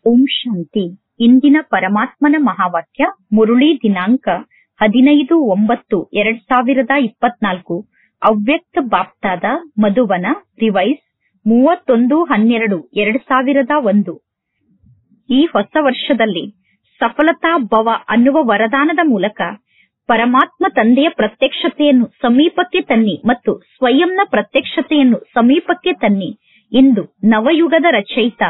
ಓಂ ಶಾಂತಿ. ಇಂದಿನ ಪರಮಾತ್ಮನ ಮಹಾವಾಕ್ಯ ಮುರುಳಿ ದಿನಾಂಕ 15/9/2024. ಅವ್ಯಕ್ತ ಬಾಪ್ತಾದ ಮಧುವನ ರಿವೈಸ್ 31/12/2001. ಈ ಹೊಸ ವರ್ಷದಲ್ಲಿ ಸಫಲತಾ ಭವ ಅನ್ನುವ ವರದಾನದ ಮೂಲಕ ಪರಮಾತ್ಮ ತಂದೆಯ ಪ್ರತ್ಯಕ್ಷತೆಯನ್ನು ಸಮೀಪಕ್ಕೆ ತನ್ನಿ ಮತ್ತು ಸ್ವಯಂನ ಪ್ರತ್ಯಕ್ಷತೆಯನ್ನು ಸಮೀಪಕ್ಕೆ ತನ್ನಿ. ಇಂದು ನವಯುಗದ ರಚಯಿತ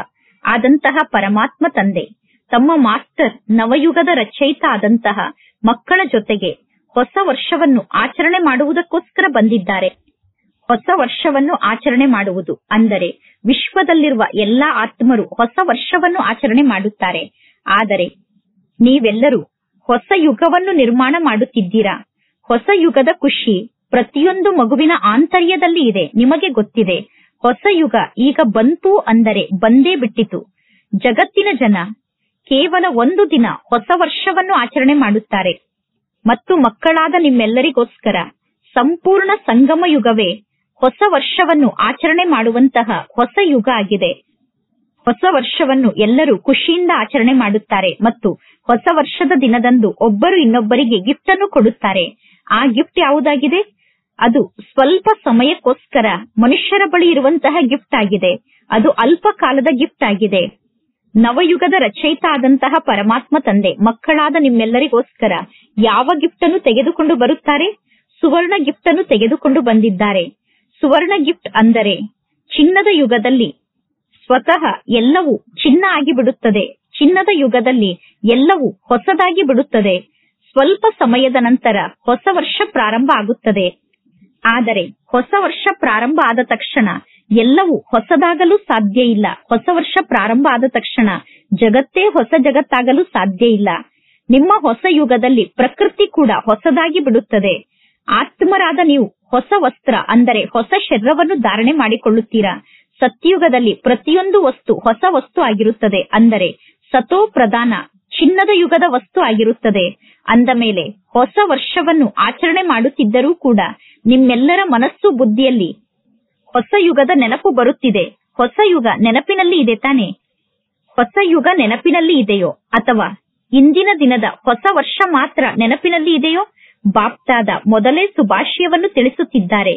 ಆದಂತಹ ಪರಮಾತ್ಮ ತಂದೆ ತಮ್ಮ ಮಾಸ್ಟರ್ ನವಯುಗದ ರಚಯಿತ ಆದಂತಹ ಮಕ್ಕಳ ಜೊತೆಗೆ ಹೊಸ ವರ್ಷವನ್ನು ಆಚರಣೆ ಮಾಡುವುದಕ್ಕೋಸ್ಕರ ಬಂದಿದ್ದಾರೆ. ಹೊಸ ವರ್ಷವನ್ನು ಆಚರಣೆ ಮಾಡುವುದು ಅಂದರೆ ವಿಶ್ವದಲ್ಲಿರುವ ಎಲ್ಲಾ ಆತ್ಮರು ಹೊಸ ವರ್ಷವನ್ನು ಆಚರಣೆ ಮಾಡುತ್ತಾರೆ. ಆದರೆ ನೀವೆಲ್ಲರೂ ಹೊಸ ಯುಗವನ್ನು ನಿರ್ಮಾಣ ಮಾಡುತ್ತಿದ್ದೀರಾ. ಹೊಸ ಯುಗದ ಖುಷಿ ಪ್ರತಿಯೊಂದು ಮಗುವಿನ ಆಂತರ್ಯದಲ್ಲಿ ಇದೆ. ನಿಮಗೆ ಗೊತ್ತಿದೆ, ಹೊಸ ಯುಗ ಈಗ ಬಂತು ಅಂದರೆ ಬಂದೇ ಬಿಟ್ಟಿತು. ಜಗತ್ತಿನ ಜನ ಕೇವಲ ಒಂದು ದಿನ ಹೊಸ ವರ್ಷವನ್ನು ಆಚರಣೆ ಮಾಡುತ್ತಾರೆ ಮತ್ತು ಮಕ್ಕಳಾದ ನಿಮ್ಮೆಲ್ಲರಿಗೋಸ್ಕರ ಸಂಪೂರ್ಣ ಸಂಗಮ ಯುಗವೇ ಹೊಸ ವರ್ಷವನ್ನು ಆಚರಣೆ ಮಾಡುವಂತಹ ಹೊಸ ಯುಗ ಆಗಿದೆ. ಹೊಸ ವರ್ಷವನ್ನು ಎಲ್ಲರೂ ಖುಷಿಯಿಂದ ಆಚರಣೆ ಮಾಡುತ್ತಾರೆ ಮತ್ತು ಹೊಸ ವರ್ಷದ ದಿನದಂದು ಒಬ್ಬರು ಇನ್ನೊಬ್ಬರಿಗೆ ಗಿಫ್ಟ್ ಅನ್ನು ಕೊಡುತ್ತಾರೆ. ಆ ಗಿಫ್ಟ್ ಯಾವುದಾಗಿದೆ? ಅದು ಸ್ವಲ್ಪ ಸಮಯಕ್ಕೋಸ್ಕರ ಮನುಷ್ಯರ ಬಳಿ ಇರುವಂತಹ ಗಿಫ್ಟ್ ಆಗಿದೆ. ಅದು ಅಲ್ಪ ಕಾಲದ ಗಿಫ್ಟ್ ಆಗಿದೆ. ನವಯುಗದ ರಚಯಿತ ಆದಂತಹ ಪರಮಾತ್ಮ ತಂದೆ ಮಕ್ಕಳಾದ ನಿಮ್ಮೆಲ್ಲರಿಗೋಸ್ಕರ ಯಾವ ಗಿಫ್ಟ್ ಅನ್ನು ತೆಗೆದುಕೊಂಡು ಬರುತ್ತಾರೆ? ಸುವರ್ಣ ಗಿಫ್ಟ್ ಅನ್ನು ತೆಗೆದುಕೊಂಡು ಬಂದಿದ್ದಾರೆ. ಸುವರ್ಣ ಗಿಫ್ಟ್ ಅಂದರೆ ಚಿನ್ನದ ಯುಗದಲ್ಲಿ ಸ್ವತಃ ಎಲ್ಲವೂ ಚಿನ್ನ ಆಗಿ ಬಿಡುತ್ತದೆ. ಚಿನ್ನದ ಯುಗದಲ್ಲಿ ಎಲ್ಲವೂ ಹೊಸದಾಗಿ ಬಿಡುತ್ತದೆ. ಸ್ವಲ್ಪ ಸಮಯದ ನಂತರ ಹೊಸ ವರ್ಷ ಪ್ರಾರಂಭ ಆಗುತ್ತದೆ. ಆದರೆ ಹೊಸ ವರ್ಷ ಪ್ರಾರಂಭ ಆದ ತಕ್ಷಣ ಎಲ್ಲವೂ ಹೊಸದಾಗಲು ಸಾಧ್ಯ ಇಲ್ಲ. ಹೊಸ ವರ್ಷ ಪ್ರಾರಂಭ ಆದ ತಕ್ಷಣ ಜಗತ್ತೇ ಹೊಸ ಜಗತ್ತಾಗಲು ಸಾಧ್ಯ ಇಲ್ಲ. ನಿಮ್ಮ ಹೊಸ ಯುಗದಲ್ಲಿ ಪ್ರಕೃತಿ ಕೂಡ ಹೊಸದಾಗಿ ಬಿಡುತ್ತದೆ. ಆತ್ಮರಾದ ನೀವು ಹೊಸ ವಸ್ತ್ರ ಅಂದರೆ ಹೊಸ ಶರೀರವನ್ನು ಧಾರಣೆ ಮಾಡಿಕೊಳ್ಳುತ್ತೀರಾ. ಸತ್ಯುಗದಲ್ಲಿ ಪ್ರತಿಯೊಂದು ವಸ್ತು ಹೊಸ ವಸ್ತು ಆಗಿರುತ್ತದೆ. ಅಂದರೆ ಸತೋ ಪ್ರಧಾನ ಚಿನ್ನದ ಯುಗದ ವಸ್ತು ಆಗಿರುತ್ತದೆ. ಅಂದ ಮೇಲೆ ಹೊಸ ವರ್ಷವನ್ನು ಆಚರಣೆ ಮಾಡುತ್ತಿದ್ದರೂ ಕೂಡ ನಿಮ್ಮೆಲ್ಲರ ಮನಸ್ಸು ಬುದ್ಧಿಯಲ್ಲಿ ಹೊಸ ಯುಗದ ನೆನಪು ಬರುತ್ತಿದೆ. ಹೊಸ ಯುಗ ನೆನಪಿನಲ್ಲಿ ಇದೆ ತಾನೆ? ಹೊಸ ಯುಗ ನೆನಪಿನಲ್ಲಿ ಇದೆಯೋ ಅಥವಾ ಇಂದಿನ ದಿನದ ಹೊಸ ವರ್ಷ ಮಾತ್ರ ನೆನಪಿನಲ್ಲಿ ಇದೆಯೋ? ಬಾಪ್ತಾದ ಮೊದಲೇ ಶುಭಾಶಯವನ್ನು ತಿಳಿಸುತ್ತಿದ್ದಾರೆ.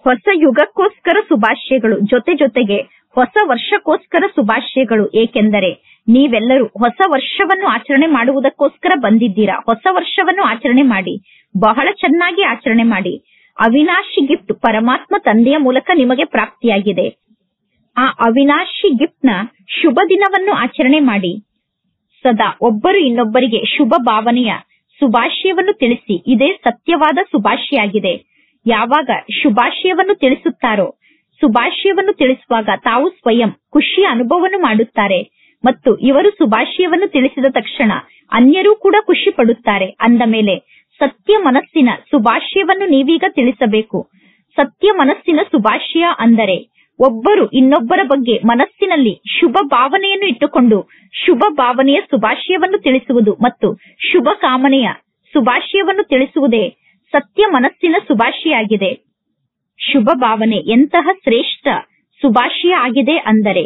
ಹೊಸ ಯುಗಕ್ಕೋಸ್ಕರ ಶುಭಾಶಯಗಳು, ಜೊತೆ ಜೊತೆಗೆ ಹೊಸ ವರ್ಷಕ್ಕೋಸ್ಕರ ಶುಭಾಶಯಗಳು. ಏಕೆಂದರೆ ನೀವೆಲ್ಲರೂ ಹೊಸ ವರ್ಷವನ್ನು ಆಚರಣೆ ಮಾಡುವುದಕ್ಕೋಸ್ಕರ ಬಂದಿದ್ದೀರಾ. ಹೊಸ ವರ್ಷವನ್ನು ಆಚರಣೆ ಮಾಡಿ, ಬಹಳ ಚೆನ್ನಾಗಿ ಆಚರಣೆ ಮಾಡಿ. ಅವಿನಾಶಿ ಗಿಫ್ಟ್ ಪರಮಾತ್ಮ ತಂದೆಯ ಮೂಲಕ ನಿಮಗೆ ಪ್ರಾಪ್ತಿಯಾಗಿದೆ. ಆ ಅವಿನಾಶಿ ಗಿಫ್ಟ್ ನ ಶುಭ ದಿನವನ್ನು ಆಚರಣೆ ಮಾಡಿ. ಸದಾ ಒಬ್ಬರು ಇನ್ನೊಬ್ಬರಿಗೆ ಶುಭ ಭಾವನೆಯ ಶುಭಾಶಯವನ್ನು ತಿಳಿಸಿ. ಇದೇ ಸತ್ಯವಾದ ಶುಭಾಶಯಾಗಿದೆ. ಯಾವಾಗ ಶುಭಾಶಯವನ್ನು ತಿಳಿಸುತ್ತಾರೋ, ಶುಭಾಶಯವನ್ನು ತಿಳಿಸುವಾಗ ತಾವು ಸ್ವಯಂ ಖುಷಿಯ ಅನುಭವವನ್ನು ಮಾಡುತ್ತಾರೆ ಮತ್ತು ಇವರು ಶುಭಾಶಯವನ್ನು ತಿಳಿಸಿದ ತಕ್ಷಣ ಅನ್ಯರೂ ಕೂಡ ಖುಷಿ ಪಡುತ್ತಾರೆ. ಅಂದ ಮೇಲೆ ಸತ್ಯ ಮನಸ್ಸಿನ ಶುಭಾಶಯವನ್ನು ನೀವೀಗ ತಿಳಿಸಬೇಕು. ಸತ್ಯ ಮನಸ್ಸಿನ ಶುಭಾಶಯ ಅಂದರೆ ಒಬ್ಬರು ಇನ್ನೊಬ್ಬರ ಬಗ್ಗೆ ಮನಸ್ಸಿನಲ್ಲಿ ಶುಭ ಭಾವನೆಯನ್ನು ಇಟ್ಟುಕೊಂಡು ಶುಭ ಭಾವನೆಯ ಶುಭಾಶಯವನ್ನು ತಿಳಿಸುವುದು ಮತ್ತು ಶುಭ ಕಾಮನೆಯ ಶುಭಾಶಯವನ್ನು ತಿಳಿಸುವುದೇ ಸತ್ಯ ಮನಸ್ಸಿನ ಶುಭಾಶಯ ಆಗಿದೆ. ಶುಭ ಭಾವನೆ ಎಂತಹ ಶ್ರೇಷ್ಠ ಶುಭಾಶಯ ಆಗಿದೆ ಅಂದರೆ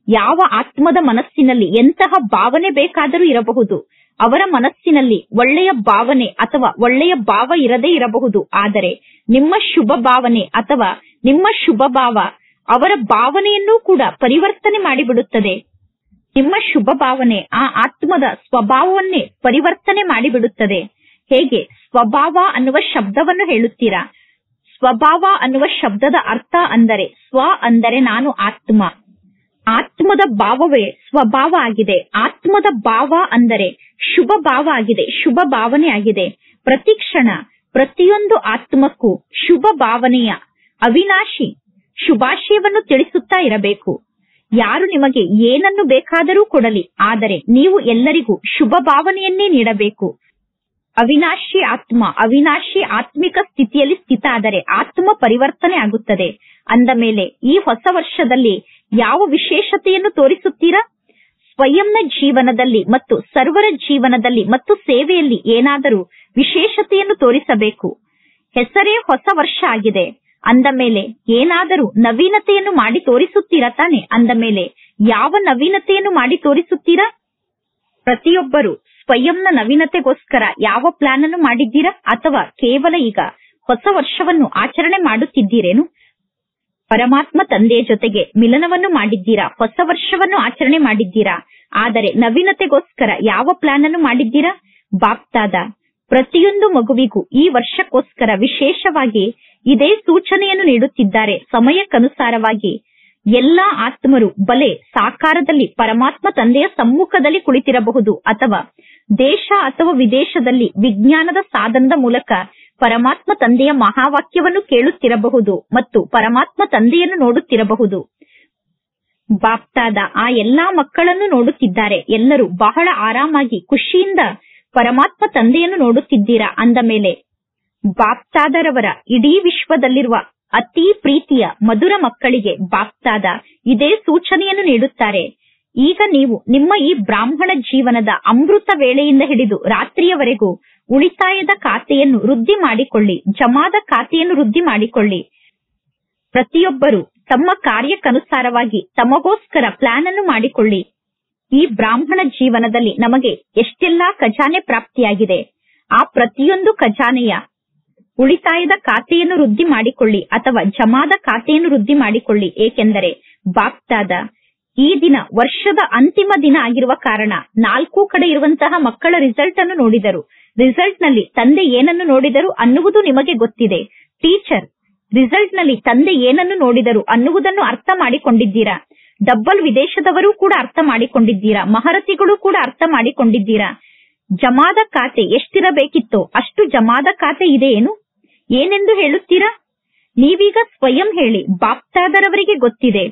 ಯಾವ ಆತ್ಮದ ಮನಸ್ಸಿನಲ್ಲಿ ಎಂತಹ ಭಾವನೆ ಬೇಕಾದರೂ ಇರಬಹುದು. ಅವರ ಮನಸ್ಸಿನಲ್ಲಿ ಒಳ್ಳೆಯ ಭಾವನೆ ಅಥವಾ ಒಳ್ಳೆಯ ಭಾವ ಇರದೇ ಇರಬಹುದು. ಆದರೆ ನಿಮ್ಮ ಶುಭ ಭಾವನೆ ಅಥವಾ ನಿಮ್ಮ ಶುಭ ಭಾವ ಅವರ ಭಾವನೆಯನ್ನೂ ಕೂಡ ಪರಿವರ್ತನೆ ಮಾಡಿಬಿಡುತ್ತದೆ. ನಿಮ್ಮ ಶುಭ ಭಾವನೆ ಆ ಆತ್ಮದ ಸ್ವಭಾವವನ್ನೇ ಪರಿವರ್ತನೆ ಮಾಡಿಬಿಡುತ್ತದೆ. ಹೇಗೆ ಸ್ವಭಾವ ಅನ್ನುವ ಶಬ್ದವನ್ನು ಹೇಳುತ್ತೀರಾ? ಸ್ವಭಾವ ಅನ್ನುವ ಶಬ್ದದ ಅರ್ಥ ಅಂದರೆ ಸ್ವ ಅಂದರೆ ನಾನು ಆತ್ಮ. ಆತ್ಮದ ಭಾವವೇ ಸ್ವಭಾವ ಆಗಿದೆ. ಆತ್ಮದ ಭಾವ ಅಂದರೆ ಶುಭ ಭಾವ ಆಗಿದೆ, ಶುಭ ಭಾವನೆ ಆಗಿದೆ. ಪ್ರತಿ ಕ್ಷಣ ಪ್ರತಿಯೊಂದು ಆತ್ಮಕ್ಕೂ ಶುಭ ಭಾವನೆಯ ಅವಿನಾಶಿ ಶುಭಾಶಯವನ್ನು ತಿಳಿಸುತ್ತಾ ಇರಬೇಕು. ಯಾರು ನಿಮಗೆ ಏನನ್ನು ಬೇಕಾದರೂ ಕೊಡಲಿ, ಆದರೆ ನೀವು ಎಲ್ಲರಿಗೂ ಶುಭ ಭಾವನೆಯನ್ನೇ ನೀಡಬೇಕು. ಅವಿನಾಶಿ ಆತ್ಮ ಅವಿನಾಶಿ ಆತ್ಮಿಕ ಸ್ಥಿತಿಯಲ್ಲಿ ಸ್ಥಿತ ಆದರೆ ಆತ್ಮ ಪರಿವರ್ತನೆ ಆಗುತ್ತದೆ. ಅಂದ ಮೇಲೆ ಈ ಹೊಸ ವರ್ಷದಲ್ಲಿ ಯಾವ ವಿಶೇಷತೆಯನ್ನು ತೋರಿಸುತ್ತೀರಾ? ಸ್ವಯಂನ ಜೀವನದಲ್ಲಿ ಮತ್ತು ಸರ್ವರ ಜೀವನದಲ್ಲಿ ಮತ್ತು ಸೇವೆಯಲ್ಲಿ ಏನಾದರೂ ವಿಶೇಷತೆಯನ್ನು ತೋರಿಸಬೇಕು. ಹೆಸರೇ ಹೊಸ ವರ್ಷ ಆಗಿದೆ. ಅಂದ ಮೇಲೆ ಏನಾದರೂ ನವೀನತೆಯನ್ನು ಮಾಡಿ ತೋರಿಸುತ್ತೀರಾ ತಾನೆ? ಅಂದ ಮೇಲೆ ಯಾವ ನವೀನತೆಯನ್ನು ಮಾಡಿ ತೋರಿಸುತ್ತೀರಾ? ಪ್ರತಿಯೊಬ್ಬರು ಸ್ವಯಂನ ನವೀನತೆಗೋಸ್ಕರ ಯಾವ ಪ್ಲಾನ್ ಅನ್ನು ಮಾಡಿದ್ದೀರಾ? ಅಥವಾ ಕೇವಲ ಈಗ ಹೊಸ ವರ್ಷವನ್ನು ಆಚರಣೆ ಮಾಡುತ್ತಿದ್ದೀರೇನು? ಪರಮಾತ್ಮ ತಂದೆಯ ಜೊತೆಗೆ ಮಿಲನವನ್ನು ಮಾಡಿದ್ದೀರಾ, ಹೊಸ ವರ್ಷವನ್ನು ಆಚರಣೆ ಮಾಡಿದ್ದೀರಾ, ಆದರೆ ನವೀನತೆಗೋಸ್ಕರ ಯಾವ ಪ್ಲಾನ್ ಅನ್ನು ಮಾಡಿದ್ದೀರಾ? ಬಾಪ್ತಾದ ಪ್ರತಿಯೊಂದು ಮಗುವಿಗೂ ಈ ವರ್ಷಕ್ಕೋಸ್ಕರ ವಿಶೇಷವಾಗಿ ಇದೇ ಸೂಚನೆಯನ್ನು ನೀಡುತ್ತಿದ್ದಾರೆ. ಸಮಯಕ್ಕನುಸಾರವಾಗಿ ಎಲ್ಲಾ ಆತ್ಮರು ಬಲೆ ಸಾಕಾರದಲ್ಲಿ ಪರಮಾತ್ಮ ತಂದೆಯ ಸಮ್ಮುಖದಲ್ಲಿ ಕುಳಿತಿರಬಹುದು, ಅಥವಾ ದೇಶ ಅಥವಾ ವಿದೇಶದಲ್ಲಿ ವಿಜ್ಞಾನದ ಸಾಧನದ ಮೂಲಕ ಪರಮಾತ್ಮ ತಂದೆಯ ಮಹಾವಾಕ್ಯವನ್ನು ಕೇಳುತ್ತಿರಬಹುದು ಮತ್ತು ಪರಮಾತ್ಮ ತಂದೆಯನ್ನು ನೋಡುತ್ತಿರಬಹುದು. ಬಾಪ್ತಾದ ಆ ಎಲ್ಲಾ ಮಕ್ಕಳನ್ನು ನೋಡುತ್ತಿದ್ದಾರೆ. ಎಲ್ಲರೂ ಬಹಳ ಆರಾಮಾಗಿ ಖುಷಿಯಿಂದ ಪರಮಾತ್ಮ ತಂದೆಯನ್ನು ನೋಡುತ್ತಿದ್ದೀರಾ. ಅಂದ ಮೇಲೆ ಬಾಪ್ತಾದರವರ ಇಡೀ ವಿಶ್ವದಲ್ಲಿರುವ ಅತಿ ಪ್ರೀತಿಯ ಮಧುರ ಮಕ್ಕಳಿಗೆ ಬಾಪ್ತಾದ ಇದೇ ಸೂಚನೆಯನ್ನು ನೀಡುತ್ತಾರೆ. ಈಗ ನೀವು ನಿಮ್ಮ ಈ ಬ್ರಾಹ್ಮಣ ಜೀವನದ ಅಮೃತ ವೇಳೆಯಿಂದ ಹಿಡಿದು ರಾತ್ರಿಯವರೆಗೂ ಉಳಿತಾಯದ ಖಾತೆಯನ್ನು ವೃದ್ಧಿ ಮಾಡಿಕೊಳ್ಳಿ, ಜಮಾದ ಖಾತೆಯನ್ನು ವೃದ್ಧಿ ಮಾಡಿಕೊಳ್ಳಿ. ಪ್ರತಿಯೊಬ್ಬರು ತಮ್ಮ ಕಾರ್ಯಕ್ಕನುಸಾರವಾಗಿ ತಮಗೋಸ್ಕರ ಪ್ಲಾನ್ ಅನ್ನು ಮಾಡಿಕೊಳ್ಳಿ. ಈ ಬ್ರಾಹ್ಮಣ ಜೀವನದಲ್ಲಿ ನಮಗೆ ಎಷ್ಟೆಲ್ಲಾ ಖಜಾನೆ ಪ್ರಾಪ್ತಿಯಾಗಿದೆ, ಆ ಪ್ರತಿಯೊಂದು ಖಜಾನೆಯ ಉಳಿತಾಯದ ಖಾತೆಯನ್ನು ವೃದ್ಧಿ ಮಾಡಿಕೊಳ್ಳಿ ಅಥವಾ ಜಮಾದ ಖಾತೆಯನ್ನು ವೃದ್ಧಿ ಮಾಡಿಕೊಳ್ಳಿ. ಏಕೆಂದರೆ ಬಾಪ್ತಾದ ಈ ದಿನ ವರ್ಷದ ಅಂತಿಮ ದಿನ ಆಗಿರುವ ಕಾರಣ 4 ಕಡೆ ಇರುವಂತಹ ಮಕ್ಕಳ ರಿಸಲ್ಟ್ ಅನ್ನು ನೋಡಿದರು. ರಿಸಲ್ಟ್ ನಲ್ಲಿ ತಂದೆ ಏನನ್ನು ನೋಡಿದರು ಅನ್ನುವುದು ನಿಮಗೆ ಗೊತ್ತಿದೆ. ಟೀಚರ್ ರಿಸಲ್ಟ್ ನಲ್ಲಿ ತಂದೆ ಏನನ್ನು ನೋಡಿದರು ಅನ್ನುವುದನ್ನು ಅರ್ಥ ಮಾಡಿಕೊಂಡಿದ್ದೀರಾ. ಡಬ್ಬಲ್ ವಿದೇಶದವರು ಕೂಡ ಅರ್ಥ ಮಾಡಿಕೊಂಡಿದ್ದೀರಾ. ಮಹರತಿಗಳು ಕೂಡ ಅರ್ಥ ಮಾಡಿಕೊಂಡಿದ್ದೀರಾ. ಜಮಾದ ಖಾತೆ ಎಷ್ಟಿರಬೇಕಿತ್ತೋ ಅಷ್ಟು ಜಮಾದ ಖಾತೆ ಇದೆ ಏನೆಂದು ಹೇಳುತ್ತೀರಾ? ನೀವೀಗ ಸ್ವಯಂ ಹೇಳಿ. ಬಾಪ್ತಾದರವರಿಗೆ ಗೊತ್ತಿದೆ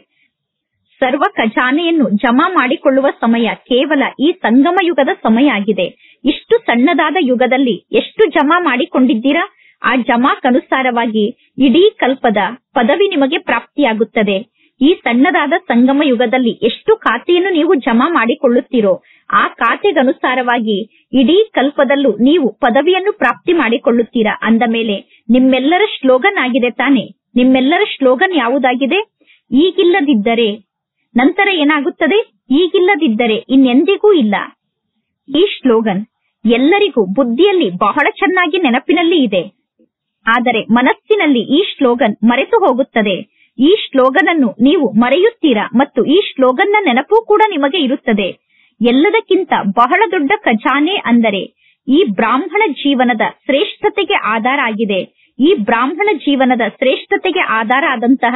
ಸರ್ವ ಖಜಾನೆಯನ್ನು ಜಮಾ ಮಾಡಿಕೊಳ್ಳುವ ಸಮಯ ಕೇವಲ ಈ ಸಂಗಮ ಯುಗದ ಸಮಯ ಆಗಿದೆ. ಇಷ್ಟು ಸಣ್ಣದಾದ ಯುಗದಲ್ಲಿ ಎಷ್ಟು ಜಮಾ ಮಾಡಿಕೊಂಡಿದ್ದೀರಾ? ಆ ಜಮಾಕ್ಕನುಸಾರವಾಗಿ ಇಡೀ ಕಲ್ಪದ ಪದವಿ ನಿಮಗೆ ಪ್ರಾಪ್ತಿಯಾಗುತ್ತದೆ. ಈ ಸಣ್ಣದಾದ ಸಂಗಮ ಯುಗದಲ್ಲಿ ಎಷ್ಟು ಖಾತೆಯನ್ನು ನೀವು ಜಮಾ ಮಾಡಿಕೊಳ್ಳುತ್ತೀರೋ ಆ ಖಾತೆಗನುಸಾರವಾಗಿ ಇಡೀ ಕಲ್ಪದಲ್ಲೂ ನೀವು ಪದವಿಯನ್ನು ಪ್ರಾಪ್ತಿ ಮಾಡಿಕೊಳ್ಳುತ್ತೀರಾ. ಅಂದ ಮೇಲೆ ನಿಮ್ಮೆಲ್ಲರ ಸ್ಲೋಗನ್ ಆಗಿದೆ ತಾನೆ? ನಿಮ್ಮೆಲ್ಲರ ಸ್ಲೋಗನ್ ಯಾವುದಾಗಿದೆ? ಈಗಿಲ್ಲದಿದ್ದರೆ ನಂತರ ಏನಾಗುತ್ತದೆ? ಈಗಿಲ್ಲದಿದ್ದರೆ ಇನ್ನೆಂದಿಗೂ ಇಲ್ಲ. ಈ ಸ್ಲೋಗನ್ ಎಲ್ಲರಿಗೂ ಬುದ್ಧಿಯಲ್ಲಿ ಬಹಳ ಚೆನ್ನಾಗಿ ನೆನಪಿನಲ್ಲಿ ಇದೆ, ಆದರೆ ಮನಸ್ಸಿನಲ್ಲಿ ಈ ಸ್ಲೋಗನ್ ಮರೆತು ಹೋಗುತ್ತದೆ. ಈ ಸ್ಲೋಗನ್ ಅನ್ನು ನೀವು ಮರೆಯುತ್ತೀರಾ ಮತ್ತು ಈ ಸ್ಲೋಗನ್ನ ನೆನಪು ಕೂಡ ನಿಮಗೆ ಇರುತ್ತದೆ. ಎಲ್ಲದಕ್ಕಿಂತ ಬಹಳ ದೊಡ್ಡ ಖಜಾನೆ ಅಂದರೆ ಈ ಬ್ರಾಹ್ಮಣ ಜೀವನದ ಶ್ರೇಷ್ಠತೆಗೆ ಆಧಾರ ಆಗಿದೆ. ಈ ಬ್ರಾಹ್ಮಣ ಜೀವನದ ಶ್ರೇಷ್ಠತೆಗೆ ಆಧಾರ ಆದಂತಹ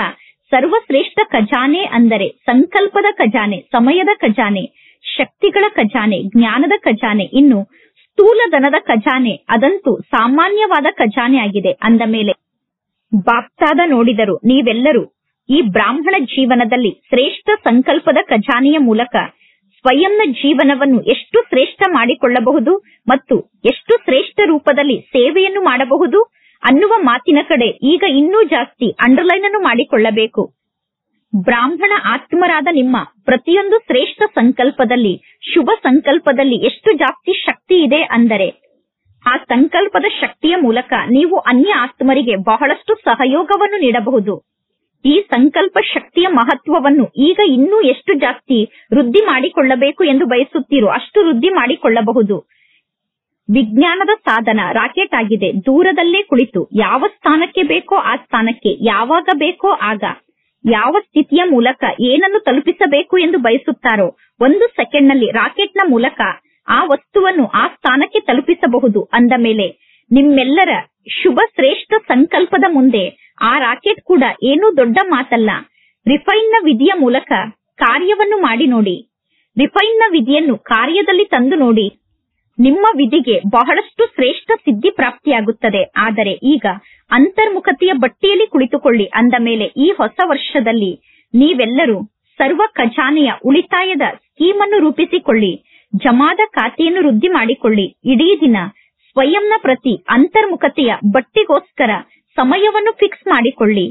ಸರ್ವಶ್ರೇಷ್ಠ ಖಜಾನೆ ಅಂದರೆ ಸಂಕಲ್ಪದ ಖಜಾನೆ, ಸಮಯದ ಖಜಾನೆ, ಶಕ್ತಿಗಳ ಖಜಾನೆ, ಜ್ಞಾನದ ಖಜಾನೆ, ಇನ್ನು ಸ್ಥೂಲ ಧನದ ಖಜಾನೆ ಅದಂತೂ ಸಾಮಾನ್ಯವಾದ ಖಜಾನೆ ಆಗಿದೆ. ಅಂದ ಮೇಲೆ ಬಾಪ್ತಾದ ನೋಡಿದರು ನೀವೆಲ್ಲರೂ ಈ ಬ್ರಾಹ್ಮಣ ಜೀವನದಲ್ಲಿ ಶ್ರೇಷ್ಠ ಸಂಕಲ್ಪದ ಖಜಾನೆಯ ಮೂಲಕ ಸ್ವಯಂನ ಜೀವನವನ್ನು ಎಷ್ಟು ಶ್ರೇಷ್ಠ ಮಾಡಿಕೊಳ್ಳಬಹುದು ಮತ್ತು ಎಷ್ಟು ಶ್ರೇಷ್ಠ ರೂಪದಲ್ಲಿ ಸೇವೆಯನ್ನು ಮಾಡಬಹುದು ಅನ್ನುವ ಮಾತಿನ ಕಡೆ ಈಗ ಇನ್ನೂ ಜಾಸ್ತಿ ಅಂಡರ್ಲೈನ್ ಅನ್ನು ಮಾಡಿಕೊಳ್ಳಬೇಕು. ಬ್ರಾಹ್ಮಣ ಆತ್ಮರಾದ ನಿಮ್ಮ ಪ್ರತಿಯೊಂದು ಶ್ರೇಷ್ಠ ಸಂಕಲ್ಪದಲ್ಲಿ, ಶುಭ ಸಂಕಲ್ಪದಲ್ಲಿ ಎಷ್ಟು ಜಾಸ್ತಿ ಶಕ್ತಿ ಇದೆ ಅಂದರೆ ಆ ಸಂಕಲ್ಪದ ಶಕ್ತಿಯ ಮೂಲಕ ನೀವು ಅನ್ಯ ಆತ್ಮರಿಗೆ ಬಹಳಷ್ಟು ಸಹಯೋಗವನ್ನು ನೀಡಬಹುದು. ಈ ಸಂಕಲ್ಪ ಶಕ್ತಿಯ ಮಹತ್ವವನ್ನು ಈಗ ಇನ್ನೂ ಎಷ್ಟು ಜಾಸ್ತಿ ವೃದ್ಧಿ ಮಾಡಿಕೊಳ್ಳಬೇಕು ಎಂದು ಬಯಸುತ್ತೀರೋ ಅಷ್ಟು ವೃದ್ಧಿ ಮಾಡಿಕೊಳ್ಳಬಹುದು. ವಿಜ್ಞಾನದ ಸಾಧನ ರಾಕೆಟ್ ಆಗಿದೆ. ದೂರದಲ್ಲೇ ಕುಳಿತು ಯಾವ ಸ್ಥಾನಕ್ಕೆ ಬೇಕೋ ಆ ಸ್ಥಾನಕ್ಕೆ, ಯಾವಾಗ ಬೇಕೋ ಆಗ, ಯಾವ ಸ್ಥಿತಿಯ ಮೂಲಕ ಏನನ್ನು ತಲುಪಿಸಬೇಕು ಎಂದು ಬಯಸುತ್ತಾರೋ 1 ಸೆಕೆಂಡ್ ನಲ್ಲಿ ರಾಕೆಟ್ ನ ಮೂಲಕ ಆ ವಸ್ತುವನ್ನು ಆ ಸ್ಥಾನಕ್ಕೆ ತಲುಪಿಸಬಹುದು. ಅಂದ ಮೇಲೆ ನಿಮ್ಮೆಲ್ಲರ ಶುಭ ಶ್ರೇಷ್ಠ ಸಂಕಲ್ಪದ ಮುಂದೆ ಆ ರಾಕೆಟ್ ಕೂಡ ಏನೂ ದೊಡ್ಡ ಮಾತಲ್ಲ. ರಿಫೈನ್ ನ ವಿಧಿಯ ಮೂಲಕ ಕಾರ್ಯವನ್ನು ಮಾಡಿ ನೋಡಿ. ರಿಫೈನ್ ನ ವಿಧಿಯನ್ನು ಕಾರ್ಯದಲ್ಲಿ ತಂದು ನೋಡಿ. ನಿಮ್ಮ ವಿಧಿಗೆ ಬಹಳಷ್ಟು ಶ್ರೇಷ್ಠ ಸಿದ್ಧಿ ಪ್ರಾಪ್ತಿಯಾಗುತ್ತದೆ. ಆದರೆ ಈಗ ಅಂತರ್ಮುಖತೆಯ ಬಟ್ಟಿಯಲ್ಲಿ ಕುಳಿತುಕೊಳ್ಳಿ. ಅಂದ ಮೇಲೆ ಈ ಹೊಸ ವರ್ಷದಲ್ಲಿ ನೀವೆಲ್ಲರೂ ಸರ್ವ ಖಜಾನೆಯ ಉಳಿತಾಯದ ಸ್ಕೀಮ್ ಅನ್ನು ರೂಪಿಸಿಕೊಳ್ಳಿ, ಜಮಾದ ಖಾತೆಯನ್ನು ವೃದ್ಧಿ ಮಾಡಿಕೊಳ್ಳಿ. ಇಡೀ ದಿನ ಸ್ವಯಂನ ಪ್ರತಿ ಅಂತರ್ಮುಖತೆಯ ಬಟ್ಟಿಗೋಸ್ಕರ ಸಮಯವನ್ನು ಫಿಕ್ಸ್ ಮಾಡಿಕೊಳ್ಳಿ.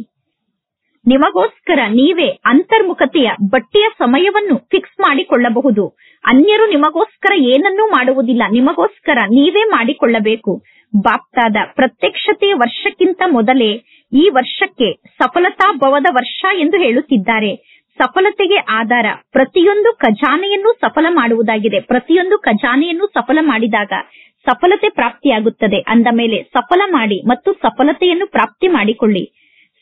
ನಿಮಗೋಸ್ಕರ ನೀವೇ ಅಂತರ್ಮುಖತೆಯ ಬಟ್ಟೆಯ ಸಮಯವನ್ನು ಫಿಕ್ಸ್ ಮಾಡಿಕೊಳ್ಳಬಹುದು. ಅನ್ಯರು ನಿಮಗೋಸ್ಕರ ಏನನ್ನೂ ಮಾಡುವುದಿಲ್ಲ, ನಿಮಗೋಸ್ಕರ ನೀವೇ ಮಾಡಿಕೊಳ್ಳಬೇಕು. ಬಾಪ್ತಾದ ಪ್ರತ್ಯಕ್ಷತೆಯ ವರ್ಷಕ್ಕಿಂತ ಮೊದಲೇ ಈ ವರ್ಷಕ್ಕೆ ಸಫಲತಾ ಭವದ ವರ್ಷ ಎಂದು ಹೇಳುತ್ತಿದ್ದಾರೆ. ಸಫಲತೆಗೆ ಆಧಾರ ಪ್ರತಿಯೊಂದು ಖಜಾನೆಯನ್ನು ಸಫಲ ಮಾಡುವುದಾಗಿದೆ. ಪ್ರತಿಯೊಂದು ಖಜಾನೆಯನ್ನು ಸಫಲ ಮಾಡಿದಾಗ ಸಫಲತೆ ಪ್ರಾಪ್ತಿಯಾಗುತ್ತದೆ. ಅಂದ ಮೇಲೆ ಸಫಲ ಮಾಡಿ ಮತ್ತು ಸಫಲತೆಯನ್ನು ಪ್ರಾಪ್ತಿ ಮಾಡಿಕೊಳ್ಳಿ.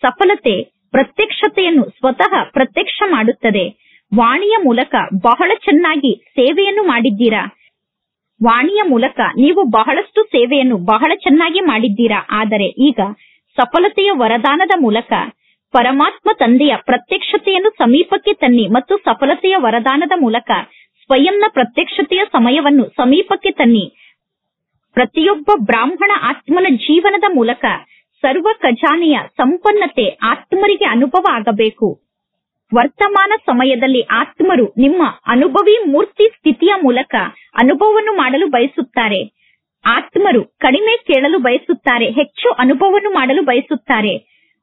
ಸಫಲತೆ ಪ್ರತ್ಯಕ್ಷತೆಯನ್ನು ಸ್ವತಃ ಪ್ರತ್ಯಕ್ಷ ಮಾಡುತ್ತದೆ. ವಾಣಿಯ ಮೂಲಕ ಬಹಳ ಚೆನ್ನಾಗಿ ಸೇವೆಯನ್ನು ಮಾಡಿದ್ದೀರಾ. ವಾಣಿಯ ಮೂಲಕ ನೀವು ಬಹಳಷ್ಟು ಸೇವೆಯನ್ನು ಬಹಳ ಚೆನ್ನಾಗಿ ಮಾಡಿದ್ದೀರಾ. ಆದರೆ ಈಗ ಸಫಲತೆಯ ವರದಾನದ ಮೂಲಕ ಪರಮಾತ್ಮ ತಂದೆಯ ಪ್ರತ್ಯಕ್ಷತೆಯನ್ನು ಸಮೀಪಕ್ಕೆ ತನ್ನಿ ಮತ್ತು ಸಫಲತೆಯ ವರದಾನದ ಮೂಲಕ ಸ್ವಯಂನ ಪ್ರತ್ಯಕ್ಷತೆಯ ಸಮಯವನ್ನು ಸಮೀಪಕ್ಕೆ ತನ್ನಿ. ಪ್ರತಿಯೊಬ್ಬ ಬ್ರಾಹ್ಮಣ ಆತ್ಮನ ಜೀವನದ ಮೂಲಕ ಸರ್ವ ಖಜಾನೆಯ ಸಂಪನ್ನತೆ ಆತ್ಮರಿಗೆ ಅನುಭವ ಆಗಬೇಕು. ವರ್ತಮಾನ ಸಮಯದಲ್ಲಿ ಆತ್ಮರು ನಿಮ್ಮ ಅನುಭವಿ ಮೂರ್ತಿ ಸ್ಥಿತಿಯ ಮೂಲಕ ಅನುಭವವನ್ನು ಮಾಡಲು ಬಯಸುತ್ತಾರೆ. ಆತ್ಮರು ಕಡಿಮೆ ಕೇಳಲು ಬಯಸುತ್ತಾರೆ, ಹೆಚ್ಚು ಅನುಭವವನ್ನು ಮಾಡಲು ಬಯಸುತ್ತಾರೆ.